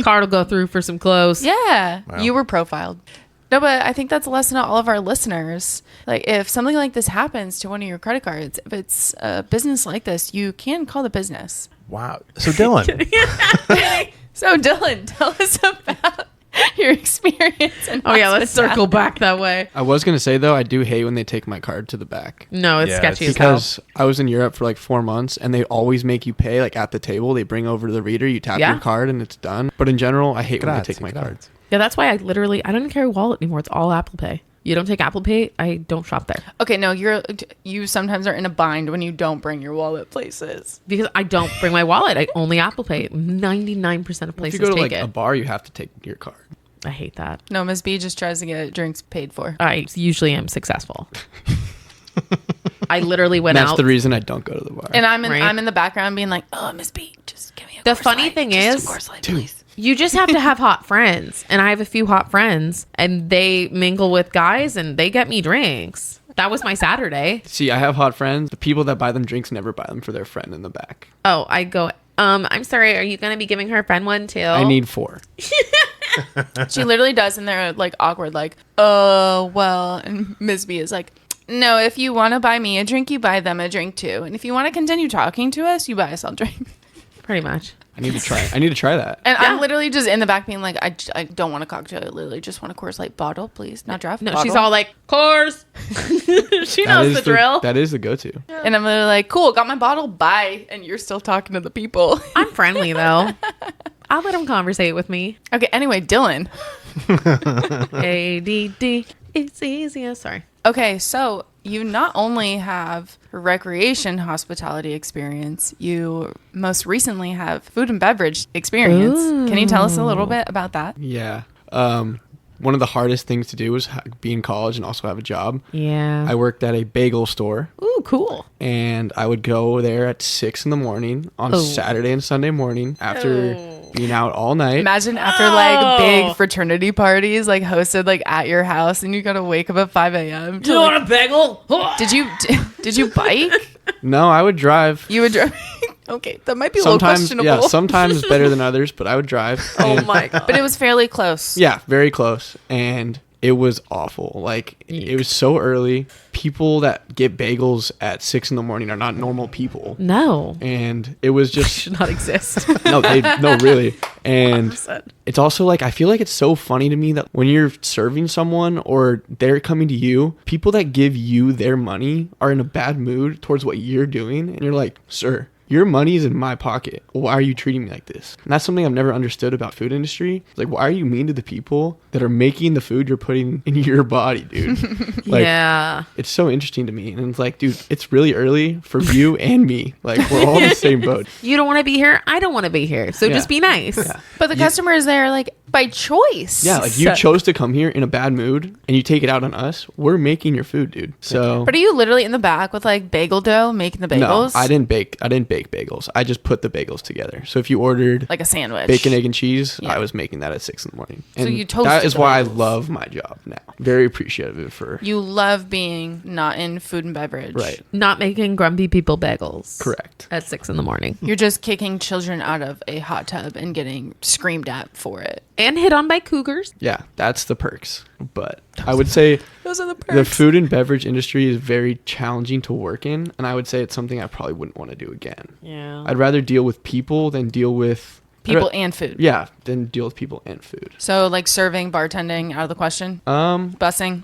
Card will go through for some clothes. Yeah. Wow. You were profiled. No, but I think that's a lesson to all of our listeners. Like, if something like this happens to one of your credit cards, if it's a business like this, you can call the business. Wow. So, Dylan. So, Dylan, tell us about your experience. In Oh, yeah, let's hospitality. circle back that way. I was going to say, though, I do hate when they take my card to the back. No, it's Yeah, sketchy it's as hell. Because I was in Europe for like 4 months, and they always make you pay like at the table. They bring over the reader, you tap Yeah. your card, and it's done. But in general, I hate when they take my Grazie. cards. Yeah, that's why I don't even carry a wallet anymore. It's all Apple Pay. You don't take Apple Pay, I don't shop there. Okay, no, you sometimes are in a bind when you don't bring your wallet places. Because I don't bring my wallet. I only Apple Pay. 99% of If places you go to take like it. a bar, you have to take your card. I hate that. No, Miss B just tries to get drinks paid for. I usually am successful. I literally went That's out. the reason I don't go to the bar. And I'm Right. in the background being like, oh, Miss B, just give me a The Coors funny Light. thing Just is- a Coors Light, please. You just have to have hot friends. And I have a few hot friends. And they mingle with guys and they get me drinks. That was my Saturday. See, I have hot friends. The people that buy them drinks never buy them for their friend in the back. Oh, I go, I'm sorry. Are you going to be giving her friend one too? I need 4. She literally does, and they're like awkward, like, oh, well. And Miss B is like, no, if you want to buy me a drink, you buy them a drink too. And if you want to continue talking to us, you buy us all drinks. Pretty much. I need to try that. And Yeah. I'm literally just in the back being like, I don't want a cocktail. I literally just want a Coors Light bottle, please. Not draft. No, bottle. she's all like, Coors. She That knows is the drill. That is the go-to. And I'm literally like, cool, got my bottle, bye. And you're still talking to the people. I'm friendly though. I'll let them conversate with me. Okay, anyway, Dylan. ADD. It's easier. Sorry. Okay, so you not only have recreation hospitality experience, you most recently have food and beverage experience. Can you tell us a little bit about that? Yeah. One of the hardest things to do was be in college and also have a job. Yeah. I worked at a bagel store. Ooh, cool. And I would go there at 6 a.m. on Saturday and Sunday morning after being out all night. Imagine after like big fraternity parties like hosted like at your house, and you gotta wake up at 5 a.m. You want a bagel? Did you bike? No, I would drive. You would drive. Okay, that might be a little questionable. Yeah, sometimes better than others, but I would drive. Oh my god! But it was fairly close. Yeah, very close, and it was awful. Like it was so early. People that get bagels at 6 a.m. are not normal people. No, and it was just should not exist. No, really. And 100%. It's also like I feel like it's so funny to me that when you're serving someone or they're coming to you, people that give you their money are in a bad mood towards what you're doing, and you're like, sir, your money's in my pocket. Why are you treating me like this? And that's something I've never understood about food industry. Like, why are you mean to the people that are making the food you're putting in your body, dude? Like, yeah. It's so interesting to me. And it's like, dude, it's really early for you and me. Like, we're all in the same boat. You don't want to be here. I don't want to be here. So just be nice. Yeah. But the customer is there like by choice. Yeah, like you chose to come here in a bad mood and you take it out on us. We're making your food, dude. So But are you literally in the back with like bagel dough making the bagels? No, I didn't bake bagels. I just put the bagels together. So if you ordered like a sandwich, bacon, egg, and cheese, Yeah. I was making that at 6 a.m. So And you toasted that is the why I bagels. love my job now. Very appreciative for You love being not in food and beverage. right. Not making grumpy people bagels. Correct. At 6 a.m. You're just kicking children out of a hot tub and getting screamed at for it. And hit on by cougars. Yeah, that's the perks. But I would say Those are the perks. the food and beverage industry is very challenging to work in, and I would say it's something I probably wouldn't want to do again. Yeah. I'd rather deal with people than deal with People and food. Yeah, than deal with people and food. So like serving, bartending, out of the question. Busing.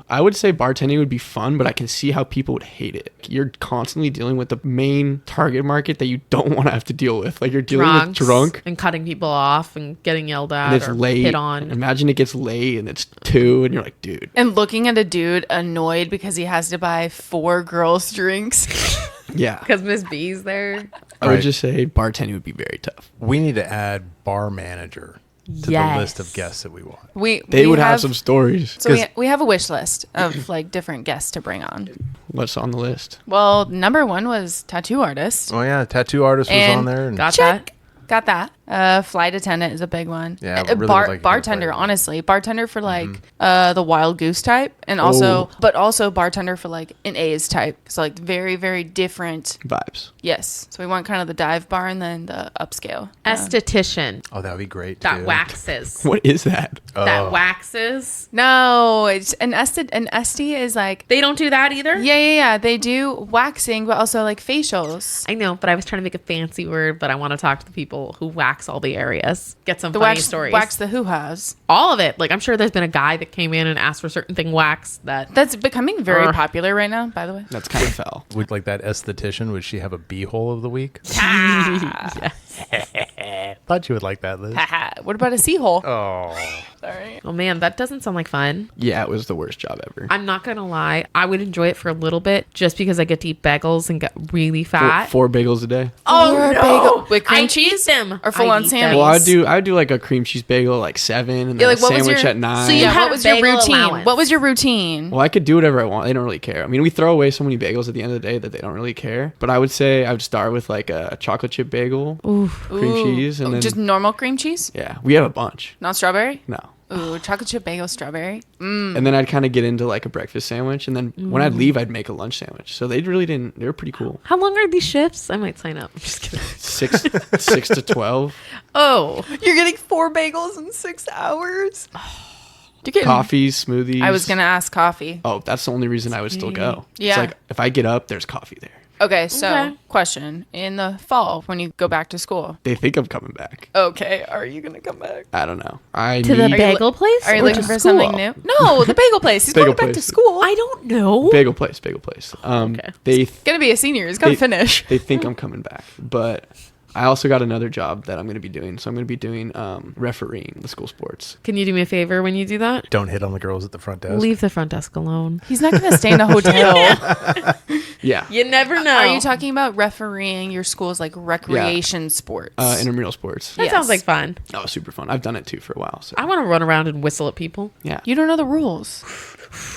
I would say bartending would be fun, but I can see how people would hate it. You're constantly dealing with the main target market that you don't want to have to deal with. Like you're dealing with drunk and cutting people off and getting yelled at and it's or late. hit on. Imagine it gets late and it's 2 and you're like, dude. And looking at a dude annoyed because he has to buy 4 girls' drinks. Yeah. Because Miss B's there. I would just say bartending would be very tough. We need to add bar manager to the list of guests that we want. They would have some stories. So we have a wish list of like different guests to bring on. What's on the list? Well, number 1 was tattoo artist. Oh yeah, tattoo artist was And on there. And Got Check. that? Got that. Flight attendant is a big one. Yeah, I really would like to get bartender, flight. honestly. Bartender for like the wild goose type, and also, but also bartender for like an A's type. So like very, very different Vibes. Yes. So we want kind of the dive bar and then the upscale. Esthetician. oh, that would be great. That too. waxes. What is that? That waxes. No, it's an esty is like They don't do that either? yeah. They do waxing, but also like facials. I know, but I was trying to make a fancy word, but I want to talk to the people who wax all the areas. Get some funny stories. Wax the hoo-has. All of it. Like, I'm sure there's been a guy that came in and asked for certain thing waxed that. That's becoming very popular right now, by the way. That's kind of foul. Would like that esthetician? Would she have a beehole of the week? Thought you would like that, Liz. What about a seahole? Oh, Sorry. Oh man, that doesn't sound like fun. Yeah, it was the worst job ever. I'm not gonna lie, I would enjoy it for a little bit just because I get to eat bagels and get really fat. Four bagels a day. Oh Or a no! bagel with cream I cheese eat them or full-on I eat them. sandwich? Well, I would do like a cream cheese bagel at like 7 and then like, a what was sandwich your- at 9. So you Yeah, had what a was your bagel routine? allowance. What was your routine? Well, I could do whatever I want. They don't really care. I mean, we throw away so many bagels at the end of the day that they don't really care. But I would say I would start with like a chocolate chip bagel, cream cheese, and then just normal cream cheese? yeah, we have a bunch. Not strawberry? No. Ooh, chocolate chip bagel strawberry. And then I'd kind of get into like a breakfast sandwich, and then when I'd leave, I'd make a lunch sandwich. So they really didn't. They were pretty cool. How long are these shifts? I might sign up. I'm just kidding. 6 to 12. Oh, You're getting 4 bagels in 6 hours? You're getting Coffees, smoothies. I was going to ask coffee. Oh, that's the only reason I would still go. Yeah. It's like if I get up, there's coffee there. Okay, so Okay. question. In the fall, when you go back to school, They think I'm coming back. okay, are you going to come back? I don't know. I to the need bagel place? Are you or looking to for school? something new? No, the bagel place. He's Bagel going back to place. school. I don't know. bagel place. Okay. They Gonna be a senior. He's gonna They- finish. they think I'm coming back, but I also got another job that I'm going to be doing. So I'm going to be doing refereeing the school sports. Can you do me a favor when you do that? Don't hit on the girls at the front desk. Leave the front desk alone. He's not going to stay in a hotel. Yeah. You never know. Are you talking about refereeing your school's like recreation sports? Intramural sports. That sounds like fun. That was super fun. I've done it too for a while. So. I want to run around and whistle at people. Yeah. You don't know the rules.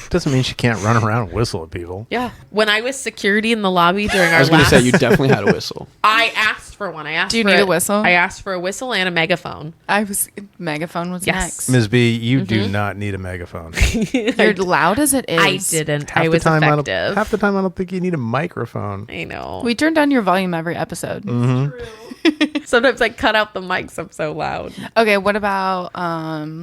Doesn't mean she can't run around and whistle at people. Yeah. When I was security in the lobby during our I was going to say, you definitely had a whistle. I asked for one. Do you need a whistle? I asked for a whistle and a megaphone. Megaphone was Yes. next. Ms. B, you do not need a megaphone. You're loud as it is. I didn't. I was effective. Half the time, I don't think you need a microphone. I know. We turn down your volume every episode. Sometimes I cut out the mics. I'm so loud. Okay, what about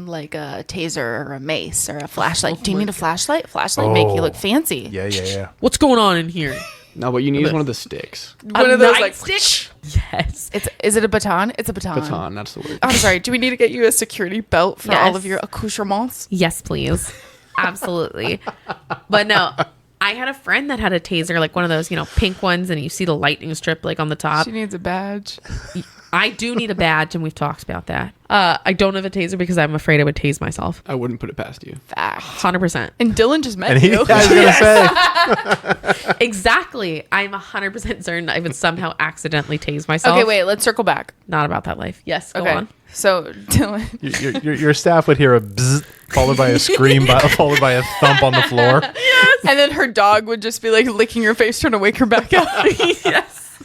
like a taser or a mace or a flashlight? Do you need a flashlight? Flashlight make you look fancy. Yeah. What's going on in here? No, what you need is one of the sticks. One of those like stick. Yes. Is it a baton? It's a baton. Baton, that's the word. I'm sorry. Do we need to get you a security belt for Yes. all of your accoutrements? Yes, please. Absolutely. But no, I had a friend that had a taser, like one of those, pink ones, and you see the lightning strip like on the top. She needs a badge. I do need a badge, and we've talked about that. I don't have a taser because I'm afraid I would tase myself. I wouldn't put it past you. Fact. 100%. And Dylan just met And you. I was going to say. Exactly. I'm 100% certain I would somehow accidentally tase myself. Okay, wait. Let's circle back. Not about that life. Yes, go Okay. on. So Dylan, Your staff would hear a bzz, followed by a scream, followed by a thump on the floor. and then her dog would just be like licking her face, trying to wake her back up. Yes.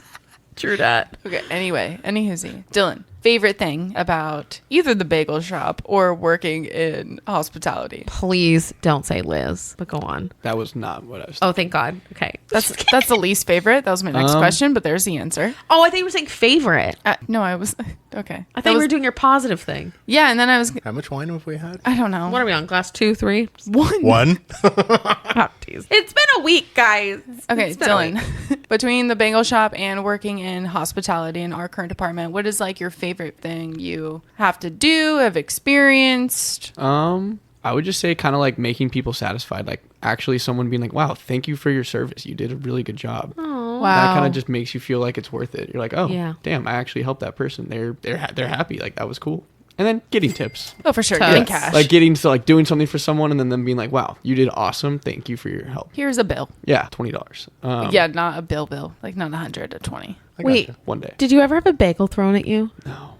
True that. Okay. Anyway, Dylan, favorite thing about either the bagel shop or working in hospitality? Please don't say Liz, but go on. That was not what I was Oh, thank God. Okay. That's the least favorite. That was my next question, but there's the answer. Oh, I thought you were saying favorite. No, I was okay. I thought you were doing your positive thing. Yeah, and then I was. How much wine have we had? I don't know. What are we on? Glass 2, 3? One. Oh, geez. It's been a week, guys. Okay, It's been a week. Dylan. Between the bagel shop and working in hospitality in our current department, what is like your favorite thing you have to do, have experienced? I would just say kind of like making people satisfied. Like actually someone being like, wow, thank you for your service. You did a really good job. Aw. Wow. That kind of just makes you feel like it's worth it. You're like, oh, Yeah. damn, I actually helped that person. They're happy. Like that was cool. And then getting tips. Oh, for sure. Totes. Getting cash. Like getting to like doing something for someone and then them being like, wow, you did awesome. Thank you for your help. Here's a bill. Yeah, $20. Yeah, not a bill. Like not 100 to 20. I Wait, gotcha. One day. did you ever have a bagel thrown at you? No.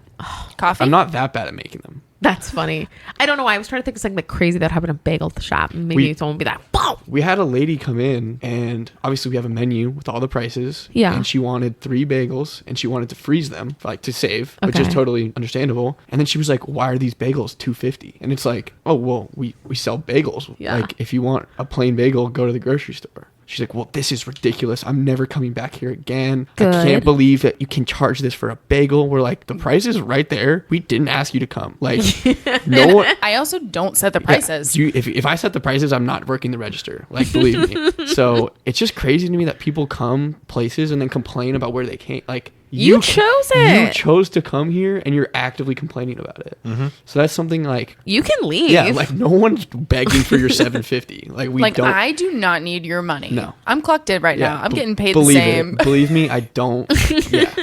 Coffee? I'm not that bad at making them. That's funny. I don't know why. I was trying to think of something like crazy that happened at a bagel shop. And maybe someone would be like, "Boom!" We had a lady come in and obviously we have a menu with all the prices. Yeah. And she wanted 3 bagels and she wanted to freeze them like to save, which is Okay. totally understandable. And then she was like, why are these bagels $2.50? And it's like, oh, well, we sell bagels. Yeah. Like if you want a plain bagel, go to the grocery store. She's like, well, this is ridiculous. I'm never coming back here again. I Good. can't believe that you can charge this for a bagel. We're like, the price is right there. We didn't ask you to come. Like, no one. I also don't set the Yeah, prices. if I set the prices, I'm not working the register. Like, believe me. So it's just crazy to me that people come places and then complain about where they came. Like, You chose You it. chose to come here and you're actively complaining about it. So that's something like, You can leave. yeah, like no one's begging for your $7.50. Like we like don't. I do not need your money. No. I'm clocked in right Yeah, now. I'm b- getting paid the believe same. It. Believe me, I don't. Yeah.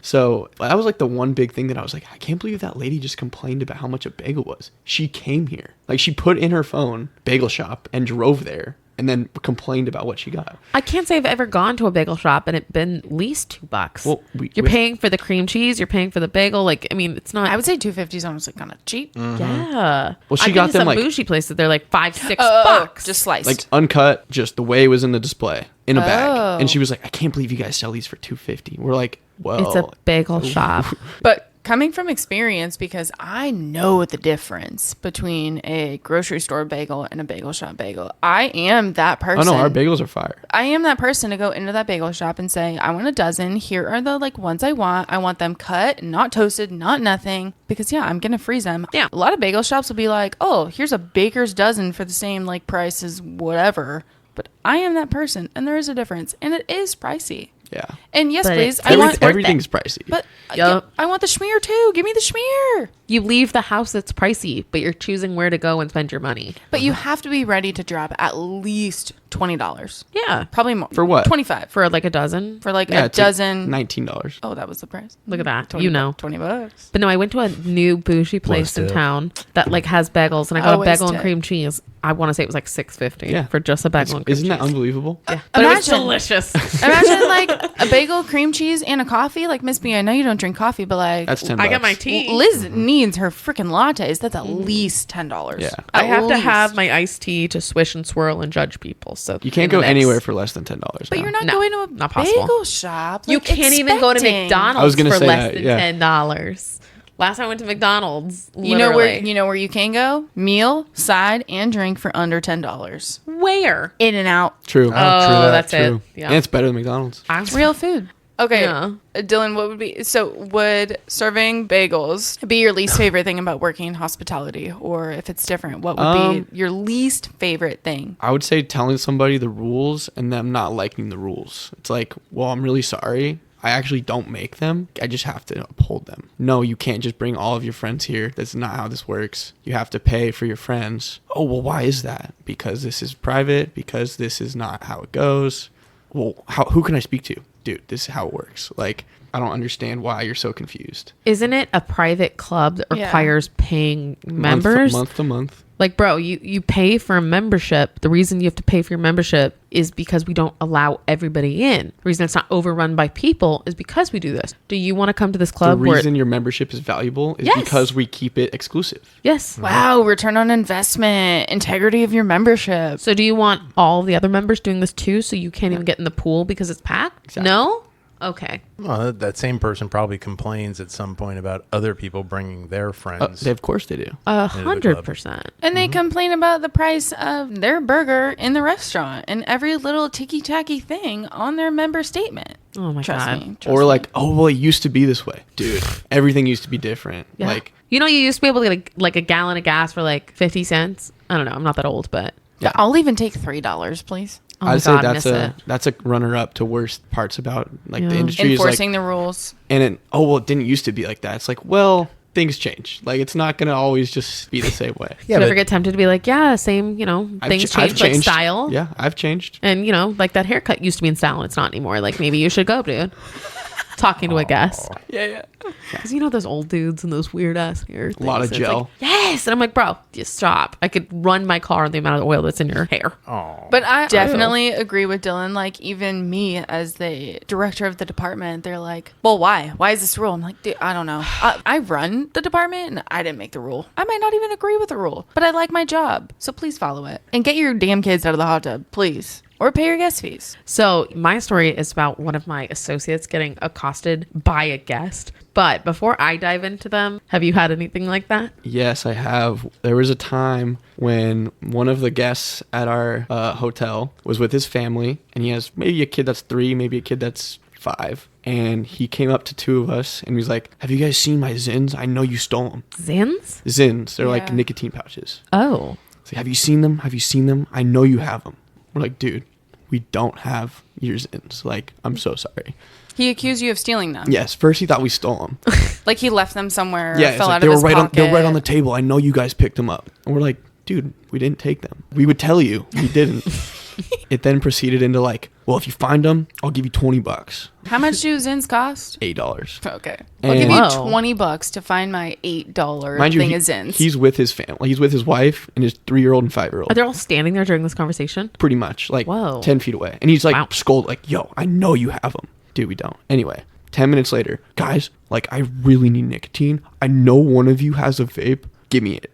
So that was like the one big thing that I was like, I can't believe that lady just complained about how much a bagel was. She came here. Like she put in her phone bagel shop and drove there and then complained about what she got. I can't say I've ever gone to a bagel shop and it been at least $2. Well, you're paying for the cream cheese. You're paying for the bagel. Like, I mean, it's not. I would say 250 is honestly kind of cheap. Yeah. Well, she I've been got to them, some like- bougie places. They're like $5-6 bucks. Just sliced. Like uncut, just the way it was in the display in a Oh. bag. And she was like, I can't believe you guys sell these for $2.50. We're like, well, It's a bagel shop. But coming from experience, because I know the difference between a grocery store bagel and a bagel shop bagel. I am that oh person. no, our bagels are fire. I am that person to go into that bagel shop and say, I want a dozen. Here are the like ones I want. I want them cut, not toasted, not nothing. Because yeah, I'm gonna freeze them. Yeah. A lot of bagel shops will be like, oh, here's a baker's dozen for the same like price as whatever. But I am that person, and there is a difference, and it is pricey. Yeah. And yes, But please, it's I want worth it. Everything's pricey. But Yup. yeah, I want the schmear too. Give me the schmear. You leave the house that's pricey, but you're choosing where to go and spend your money. But you have to be ready to drop at least $20. Yeah. Probably more. For what? 25 For like a dozen. for like Yeah, a it's like dozen. $19. Oh, that was the price. Look at that. $20. $20. $20. But no, I went to a new bougie place in tip. town that like has bagels, and I got a Always bagel and tip. cream cheese. I want to say it was like $6.50 Yeah. for just a bagel and cream Isn't that cheese. unbelievable? Yeah. But it was Imagine. delicious. Imagine like a bagel, cream cheese, and a coffee. Like Miss B, I know you don't drink coffee, but like That's $10. I got my tea. Liz needs her freaking lattes. That's at least $10. Yeah. I At have to least. have my iced tea to swish and swirl and judge people. So You can't in the go mix. anywhere for less than $10. But now. you're not No, going to a not possible. bagel shop. You like, can't even go to expecting. McDonald's I was gonna for say less that, than yeah. $10. Last time I went to McDonald's, You know where literally. you can go? Meal, side, and drink for under $10. Where? In and out. True. Oh, true Oh, that, that's True. it. Yeah. And it's better than McDonald's. It's real food. Okay. Yeah. Dylan, what would be would serving bagels be your least favorite thing about working in hospitality? Or if it's different, what would be your least favorite thing? I would say telling somebody the rules and them not liking the rules. It's like, well, I'm really sorry. I actually don't make them. I just have to uphold them. No, you can't just bring all of your friends here. That's not how this works. You have to pay for your friends. Oh, well, why is that? Because this is private. Because this is not how it goes. Well, who can I speak to? Dude, this is how it works. Like, I don't understand why you're so confused. Isn't it a private club that Yeah. requires paying members? Month to month. Like, bro, you pay for a membership. The reason you have to pay for your membership is because we don't allow everybody in. The reason it's not overrun by people is because we do this. Do you want to come to this The club reason your membership is valuable is Yes. because we keep it exclusive. Yes. Wow, return on investment, integrity of your membership. So do you want all the other members doing this too, so you can't even get in the pool because it's packed? Exactly. No? Okay. Well, that same person probably complains at some point about other people bringing their friends. Of course they do. 100%. And they complain about the price of their burger in the restaurant and every little ticky-tacky thing on their member statement. Oh my Trust God. me. Or like, oh, well, it used to be this way. Dude, everything used to be different. Yeah. Like, you know, you used to be able to get like a gallon of gas for like 50 cents. I don't know. I'm not that old, but yeah. I'll even take $3, please. oh my I'd say God, that's miss it. that's a runner-up to worst parts about like the Yeah. industry is like, Enforcing the rules. and it, oh, well, it didn't used to be like that. It's like, well, things change. Like, it's not going to always just be the same way. yeah, Did I but ever get tempted to be like, yeah, same, you know, things change, like style. Yeah, I've changed. And, you know, like that haircut used to be in style and it's not anymore. Like, maybe you should go, dude. Talking to a guest. Yeah. Because you know those old dudes and those weird ass hair things. A lot of It's gel. like, yes. And I'm like, bro, just stop. I could run my car on the amount of oil that's in your hair. oh, But I definitely agree with Dylan. Like, even me as the director of the department, they're like, well, why? Why is this rule? I'm like, dude, I don't know. I run the department and I didn't make the rule. I might not even agree with the rule, but I like my job. So please follow it. And get your damn kids out of the hot tub, please. Or pay your guest fees. So my story is about one of my associates getting accosted by a guest. But before I dive into them, have you had anything like that? Yes, I have. There was a time when one of the guests at our hotel was with his family, and he has maybe a kid that's 3, maybe a kid that's 5. And he came up to 2 of us and he was like, have you guys seen my Zins? I know you stole them. Zins? Zins, they're like Yeah. nicotine pouches. Oh. It's like, have you seen them? Have you seen them? I know you have them. We're like, dude, we don't have your Zins. Like, I'm so sorry. He accused you of stealing them. Yes, first he thought we stole them. Like he left them somewhere. Yeah, Yeah, it's fell like, out they of were his right pocket. on. They're right on the table. I know you guys picked them up. And we're like, dude, we didn't take them. We would tell you, we didn't. It then proceeded into like, well, if you find them, I'll give you $20. How much do Zins cost? $8. Okay. I'll And- give you Whoa. $20 to find my $8 Mind you, thing of Zins. he's with his family. He's with his wife and his 3-year-old and 5-year-old. Are they all standing there during this conversation? Pretty much like Whoa. 10 feet away. And he's like Wow. scolded like, yo, I know you have them. Dude, we don't. Anyway, 10 minutes later, guys, like I really need nicotine. I know one of you has a vape. Give me it.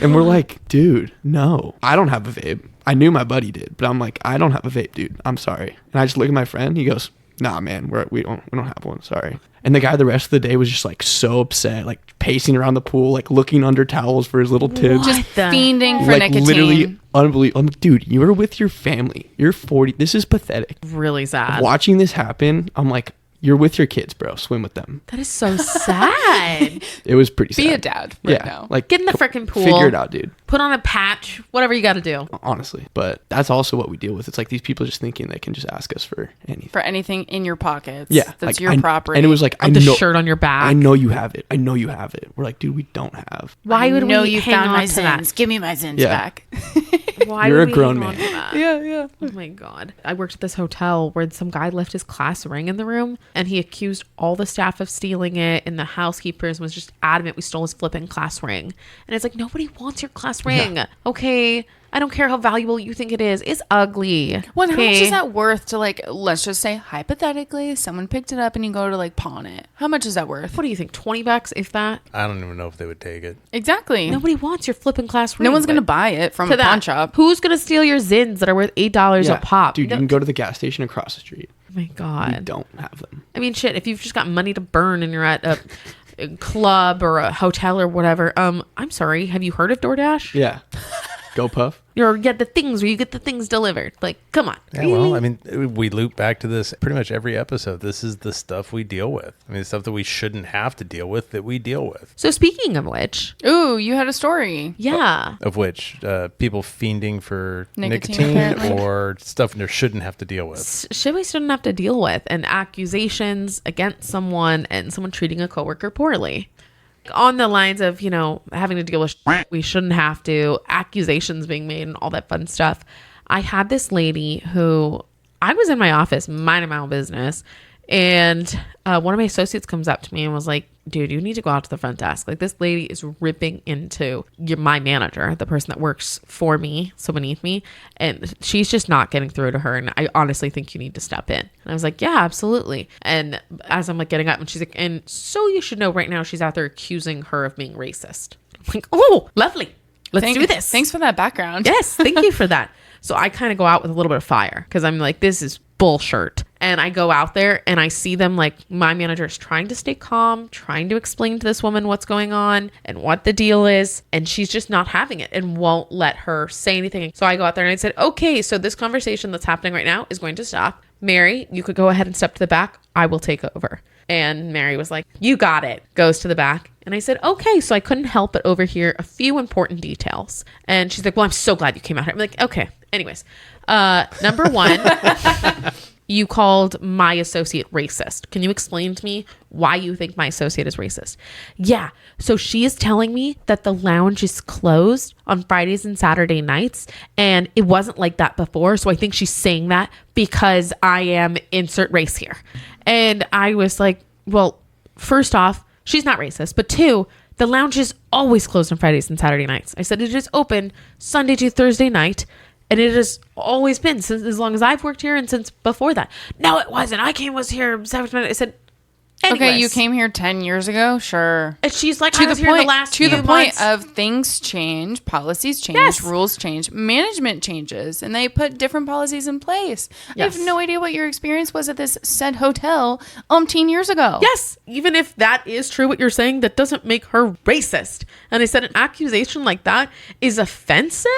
And we're like, dude, no, I don't have a vape. I knew my buddy did, but I'm like, I don't have a vape, dude. I'm sorry. And I just look at my friend. He goes, nah, man, we don't have one. Sorry. And the guy the rest of the day was just like so upset, like pacing around the pool, like looking under towels for his little tids. What Just the fiending for heck? Like nicotine. literally unbelievable. I'm like, dude, you're with your family. You're 40. This is pathetic. Really sad. Watching this happen, I'm like, you're with your kids, bro. Swim with them. That is so sad. It was pretty sad. Be a dad right Yeah, now. like Get in the frickin' pool. Figure it out, dude. Put put on a patch, whatever you got to do. Honestly. But that's also what we deal with. It's like these people just thinking they can just ask us for anything. For anything in your pockets. Yeah. That's like, your property. And it was like, the shirt on your back. I know you have it. I know you have it. We're like, dude, we don't have. Why would know we you hang found on my to sins? that? Give me my sins Yeah. back. Why You're would a we grown hang on man. to that? Yeah. Oh my God. I worked at this hotel where some guy left his class ring in the room and he accused all the staff of stealing it, and the housekeepers was just adamant we stole his flipping class ring. And it's like, nobody wants your class ring. Yeah. Okay. I don't care how valuable you think it is. It's ugly. Well, how much Okay? is that worth to, like, let's just say hypothetically someone picked it up and you go to like pawn it. How much is that worth? What do you think? $20 if that? I don't even know if they would take it. Exactly. Nobody wants your flipping class ring. No one's going to but buy it from to a that, pawn shop. Who's going to steal your Zins that are worth $8 a pop? Dude, No- you can go to the gas station across the street. Oh my We God. don't have them. I mean, shit, if you've just got money to burn and you're at a club or a hotel or whatever, I'm sorry, have you heard of DoorDash? Yeah. Go Puff. Or get the things where you get the things delivered. Like, come on. Yeah, well, I mean, we loop back to this pretty much every episode. This is the stuff we deal with. I mean, the stuff that we shouldn't have to deal with that we deal with. So speaking of which, Ooh, you had a story. yeah. Of which people fiending for Nicotine, nicotine apparently. or stuff they shouldn't have to deal with. Shit we shouldn't have to deal with, and accusations against someone and someone treating a coworker poorly. On the lines of, you know, having to deal with shit we shouldn't have to, accusations being made and all that fun stuff. I had this lady who, I was in my office minding my own business, and one of my associates comes up to me and was like, dude, you need to go out to the front desk. Like, this lady is ripping into my manager, the person that works for me, so beneath me, and she's just not getting through to her, and I honestly think you need to step in. And I was like, yeah, absolutely. And as I'm like getting up, and she's like, and so you should know right now she's out there accusing her of being racist. I'm like, oh, lovely. Let's do this. Thanks for that background. Yes, thank you for that. So I kind of go out with a little bit of fire because I'm like, this is bullshit. And I go out there and I see them, like, my manager is trying to stay calm, trying to explain to this woman what's going on and what the deal is. And she's just not having it and won't let her say anything. So I go out there and I said, okay, so this conversation that's happening right now is going to stop. Mary, you could go ahead and step to the back. I will take over. And Mary was like, you got it. Goes to the back. And I said, okay. So I couldn't help but overhear a few important details. And she's like, well, I'm so glad you came out here. I'm like, okay. Anyways, number one, you called my associate racist. Can you explain to me why you think my associate is racist? Yeah. So she is telling me that the lounge is closed on Fridays and Saturday nights. And it wasn't like that before. So I think she's saying that because I am insert race here. And I was like, well, first off, she's not racist. But two, the lounge is always closed on Fridays and Saturday nights. I said it is open Sunday to Thursday night. And it has always been since as long as I've worked here and since before that. No, it wasn't. Was here 7 minutes. I said, anyways. Okay, you came here 10 years ago? Sure. And she's like, To I was the here point, the last to few the point months. of things change, policies change, Yes. rules change, management changes, and they put different policies in place. I Yes. have no idea what your experience was at this said hotel 10 years ago. Yes, even if that is true, what you're saying, that doesn't make her racist. And I said, an accusation like that is offensive.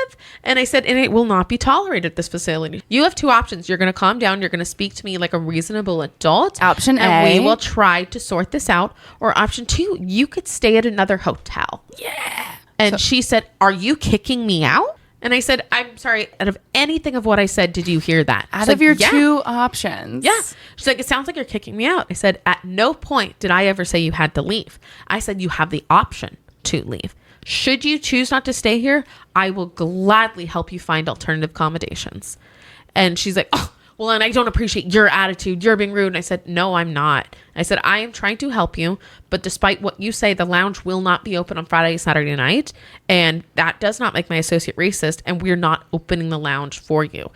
And I said, and it will not be tolerated at this facility. You have two options. You're going to calm down. You're going to speak to me like a reasonable adult. Option and A. we will try to sort this out. Or option two, you could stay at another hotel. Yeah. And she said, are you kicking me out? And I said, I'm sorry, out of anything of what I said, did you hear that? Out She's of like, your "Yeah." two options. Yeah. She's like, it sounds like you're kicking me out. I said, at no point did I ever say you had to leave. I said, you have the option to leave. Should you choose not to stay here, I will gladly help you find alternative accommodations. And she's like, oh, well, and I don't appreciate your attitude. You're being rude. And I said, no, I'm not. I said, I am trying to help you. But despite what you say, the lounge will not be open on Friday, Saturday night. And that does not make my associate racist. And we're not opening the lounge for you.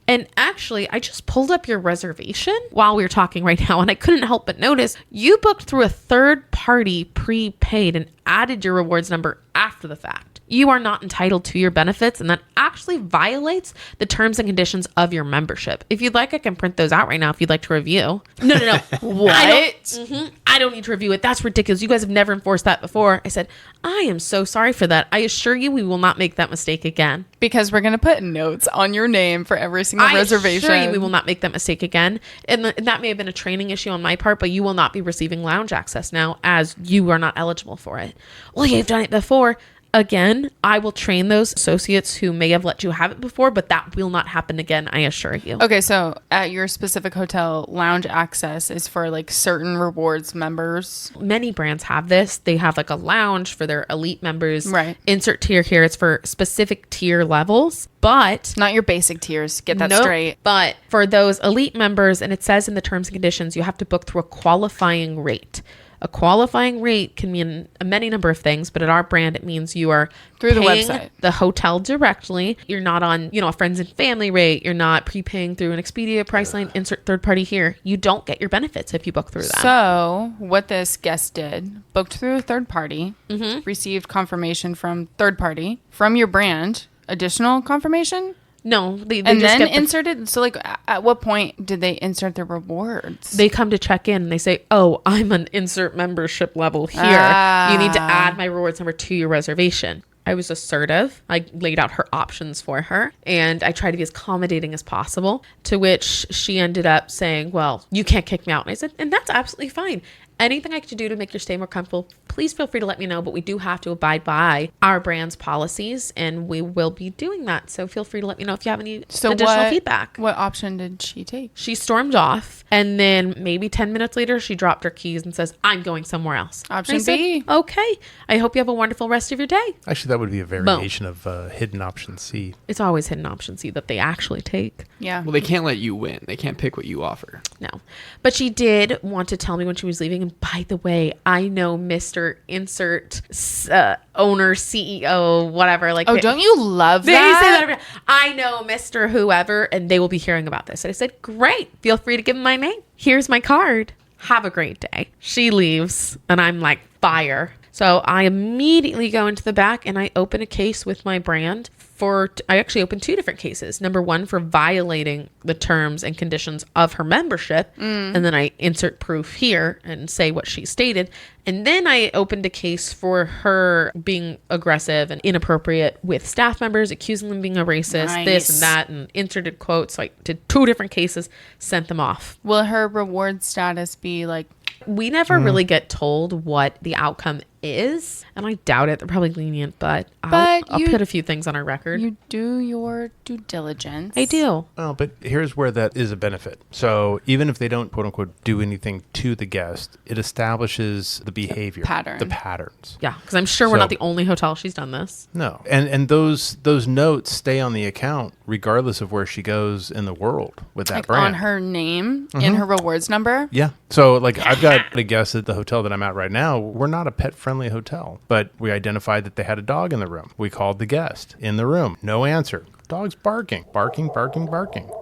And actually, I just pulled up your reservation while we were talking right now, and I couldn't help but notice you booked through a third party prepaid and added your rewards number after the fact. You are not entitled to your benefits, and that actually violates the terms and conditions of your membership. If you'd like, I can print those out right now if you'd like to review. No. What? I don't need to review it. That's ridiculous. You guys have never enforced that before. I said, I am so sorry for that. I assure you we will not make that mistake again. Because we're going to put notes on your name for every single reservation. I assure you we will not make that mistake again. And that may have been a training issue on my part, but you will not be receiving lounge access now as you are not eligible for it. Well, you've done it before. Again, I will train those associates who may have let you have it before, but that will not happen again, I assure you. Okay, so at your specific hotel, lounge access is for like certain rewards members. Many brands have this. They have like a lounge for their elite members. Right. Insert tier here. It's for specific tier levels, but Not your basic tiers. Get that straight. But for those elite members, and it says in the terms and conditions, you have to book through a qualifying rate. A qualifying rate can mean a many number of things, but at our brand, it means you are through the paying website, the hotel directly. You're not on, a friends and family rate. You're not prepaying through an Expedia, Priceline, insert third party here. You don't get your benefits if you book through that. So what this guest did, booked through a third party, received confirmation from third party, from your brand, additional confirmation. No, they and just then inserted. So, like, at what point did they insert the rewards? They come to check in and they say, "Oh, I'm an insert membership level here. You need to add my rewards number to your reservation." I was assertive. I laid out her options for her, and I tried to be as accommodating as possible. To which she ended up saying, "Well, you can't kick me out." And I said, "And that's absolutely fine. Anything I can do to make your stay more comfortable, please feel free to let me know, but we do have to abide by our brand's policies, and we will be doing that. So feel free to let me know if you have any additional feedback." What option did she take? She stormed off, and then maybe 10 minutes later, she dropped her keys and says, "I'm going somewhere else." Option B. Okay. I hope you have a wonderful rest of your day. Actually, that would be a variation of hidden option C. It's always hidden option C that they actually take. Yeah. Well, they can't let you win. They can't pick what you offer. No. But she did want to tell me when she was leaving. And by the way, I know Mr. Insert owner, CEO, whatever. Like, don't you love they that? say that every, I know Mr. Whoever, and they will be hearing about this. And I said, great. Feel free to give them my name. Here's my card. Have a great day. She leaves, and I'm like, fire. So I immediately go into the back and I open a case with my brand I actually opened 2 different cases. Number 1 for violating the terms and conditions of her membership. And then I insert proof here and say what she stated. And then I opened a case for her being aggressive and inappropriate with staff members, accusing them of being a racist, this and that, and inserted quotes. So I did 2 different cases, sent them off. Will her reward status be like... We never really get told what the outcome is, and I doubt it. They're probably lenient, but I'll put a few things on our record. You do your due diligence. I do. Oh, but here's where that is a benefit. So even if they don't, quote unquote, do anything to the guest, it establishes the behavior, the patterns. Yeah, because I'm sure we're not the only hotel she's done this. No, and those notes stay on the account regardless of where she goes in the world with that brand. On her name, in her rewards number. Yeah. So like I've got a guest at the hotel that I'm at right now. We're not a pet-friendly hotel, but we identified that they had a dog in the room. We called the guest in the room. No answer. Dog's barking.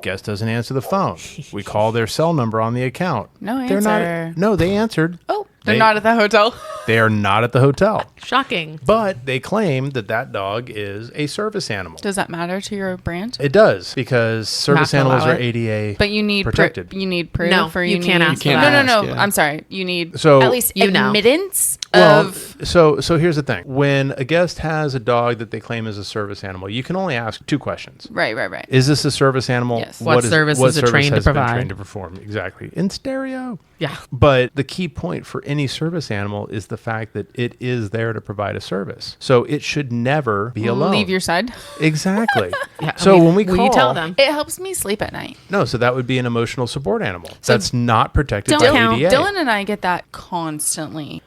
Guest doesn't answer the phone. We call their cell number on the account. No answer. They answered. Oh, they're not at the hotel. They are not at the hotel. Shocking. But they claim that dog is a service animal. Does that matter to your brand? It does, because service animals are ADA but you need protected. You need proof. No, or you can't ask. No. Yeah. I'm sorry. You need at least admittance of... So here's the thing. When a guest has a dog that they claim is a service animal, you can only ask 2 questions. Right. Is this a service animal? Yes. What service is it trained to provide? Trained to perform? Exactly. In stereo. Yeah. But the key point for any service animal is the fact that it is there to provide a service. So it should never be alone. Leave your side. Exactly. Yeah, so when we call, you tell them. It helps me sleep at night. No, so that would be an emotional support animal. That's not protected by count. ADA. Dylan and I get that constantly.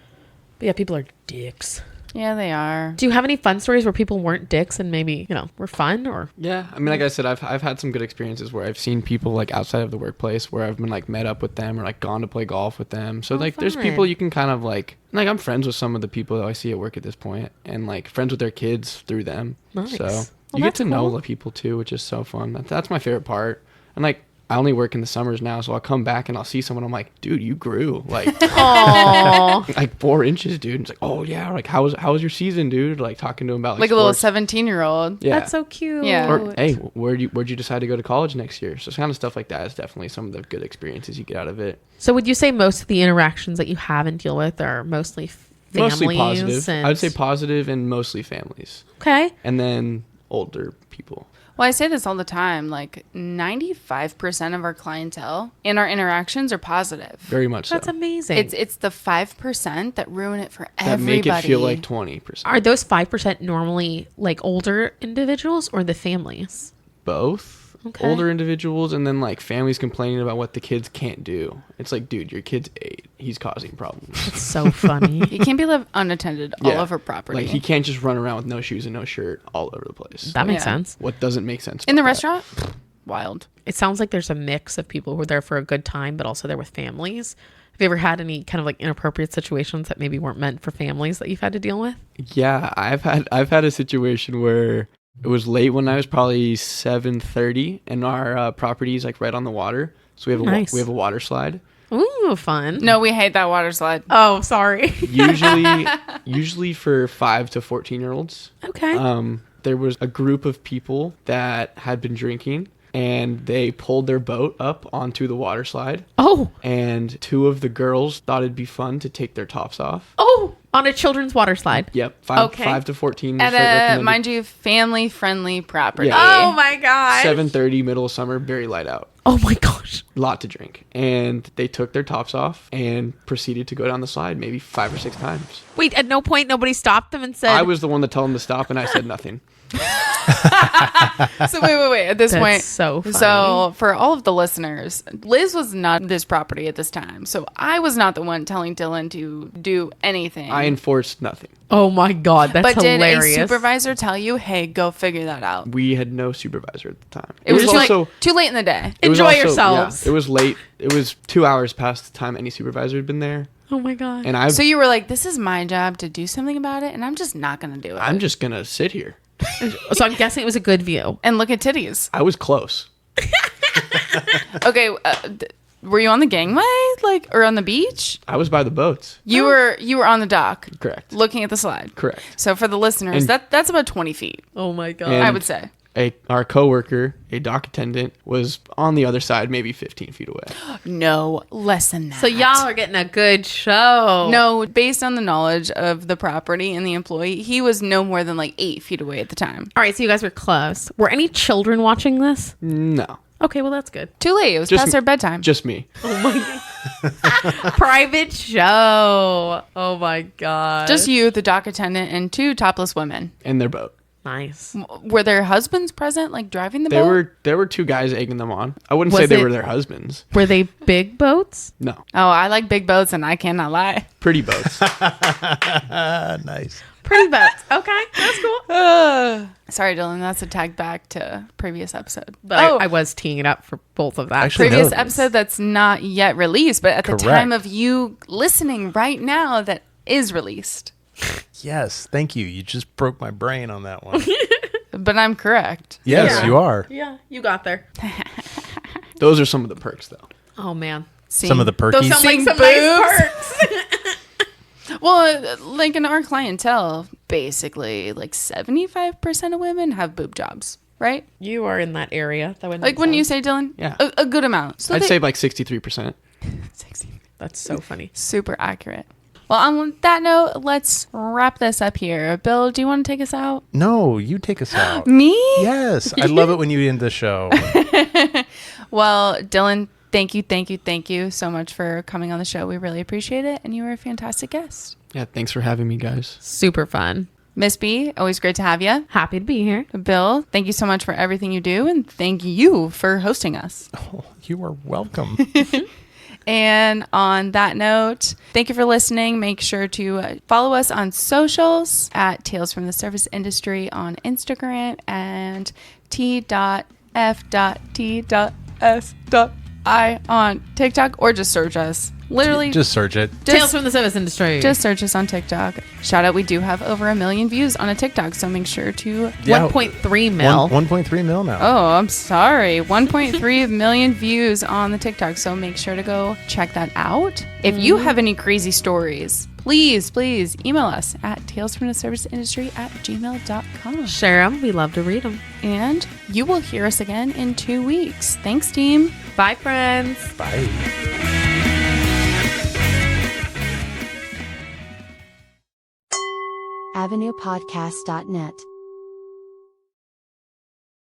But yeah, people are dicks. Yeah, they are. Do you have any fun stories where people weren't dicks and maybe, were fun or? Yeah. I mean, like I said, I've had some good experiences where I've seen people like outside of the workplace where I've been like met up with them or like gone to play golf with them. So there's people you can kind of like I'm friends with some of the people that I see at work at this point and like friends with their kids through them. Nice. So you get to know the people too, which is so fun. That's my favorite part. And like, I only work in the summers now, so I'll come back and I'll see someone. I'm like, dude, you grew like, like 4 inches, dude. And it's like, oh yeah, like how was your season, dude? Like talking to him about like a little 17-year-old. Yeah, that's so cute. Yeah. Or hey, where'd you decide to go to college next year? So kind of stuff like that is definitely some of the good experiences you get out of it. So would you say most of the interactions that you have and deal with are mostly families? Mostly positive. I would say positive and mostly families. Okay. And then older people. Well, I say this all the time. Like 95% of our clientele and our interactions are positive. Very much so. That's amazing. It's the 5% that ruin it for That everybody. make it feel like 20%. Are those 5% normally like older individuals or the families? Both. Okay. Older individuals and then like families complaining about what the kids can't do. It's like, dude, your kid's 8. He's causing problems. It's so funny. You can't be left unattended all over property. Like he can't just run around with no shoes and no shirt all over the place. That makes Yeah. sense. What doesn't make sense in the about that? restaurant? Wild. It sounds like there's a mix of people who are there for a good time, but also there with families. Have you ever had any kind of like inappropriate situations that maybe weren't meant for families that you've had to deal with? Yeah, I've had a situation where it was late when I was probably 7:30, and our property is like right on the water, so Nice. we have a water slide. Ooh, fun. No, we hate that water slide. Oh, sorry. Usually for 5 to 14-year-olds. Okay. There was a group of people that had been drinking, and they pulled their boat up onto the water slide. Oh, And 2 of the girls thought it'd be fun to take their tops off. on a children's water slide. Yep, Okay. 5 to 14. was At a, recommended. mind you, family-friendly property. Yeah. Oh my god. 7:30, middle of summer, very light out. Oh my gosh. Lot to drink. And they took their tops off and proceeded to go down the slide maybe 5 or 6 times. Wait, at no point nobody stopped them and said, I was the one that told them to stop, and I said nothing. So wait. At this That's point, so funny. So for all of the listeners, Liz was not this property at this time. So I was not the one telling Dylan to do anything. I enforced nothing. oh my god, that's but hilarious. did a supervisor tell you, hey, go figure that out? We had no supervisor at the time. It was also too late in the day. it was Enjoy also- yourselves. Yeah, it was late. It was 2 hours past the time any supervisor had been there. Oh my god. And So you were like, this is my job to do something about it, and I'm just not going to do it. I'm just going to sit here. So I'm guessing it was a good view. and look at titties. I was close. Okay, were you on the gangway, or on the beach? I was by the boats. You were on the dock, Correct. looking at the slide. Correct. So for the listeners, And- that's about 20 feet, Oh my god. And- I would say. Our coworker, a dock attendant, was on the other side, maybe 15 feet away. No, less than that. So y'all are getting a good show. No, based on the knowledge of the property and the employee, he was no more than 8 feet away at the time. All right, so you guys were close. Were any children watching this? No, Okay, well that's good. Too late. It was Just- past their bedtime. just me. Private show. Oh my god. Just you, the dock attendant, and 2 topless women. And their boat. nice. Were their husbands present, driving the boat? There were 2 guys egging them on. I wouldn't Was say they it- were their husbands. Were they big boats? No, Oh, I like big boats, and I cannot lie. pretty boats. Nice. Pretty boats. Okay, that's cool. Sorry, Dylan. That's a tag back to previous episode. But I was teeing it up for both of that. Actually, previous no. episode that's not yet released, but at the Correct. time of you listening right now, that is released. Yes, thank you. You just broke my brain on that one. But I'm correct. Yes, Yeah. you are. Yeah, you got there. Those are some of the perks, though. Oh man, Some of the those perkies. sound like Seeing some boobs. nice perks. Well, in our clientele, basically, 75% of women have boob jobs, right? You are in that area. That would When you say, Dylan? Yeah. A good amount. So I'd they- say 63%. 60. that's so funny. Super accurate. Well, on that note, let's wrap this up here. Bill, do you want to take us out? No, you take us out. Me? Yes, I love it when you end the show. Well, Dylan, thank you so much for coming on the show. We really appreciate it, and you were a fantastic guest. Yeah, thanks for having me, guys. Super fun. Miss B, always great to have you. Happy to be here. Bill, thank you so much for everything you do, and thank you for hosting us. Oh, you are welcome. And on that note, thank you for listening. Make sure to follow us on socials at Tales from the Service Industry on Instagram and t.f.t.s.i on TikTok, or just search us. Literally, Just search it. Tales from the Service Industry. just search us on TikTok. Shout out, we do have over 1 million views on a TikTok, so make sure to... Yeah. 1.3 mil. 1.3 mil now. Oh, I'm sorry. 1.3 million views on the TikTok, so make sure to go check that out. If you have any crazy stories, please email us at talesfromtheserviceindustry@gmail.com. Share them. We love to read them. And you will hear us again in 2 weeks. Thanks, team. Bye, friends. Bye. AvenuePodcast.net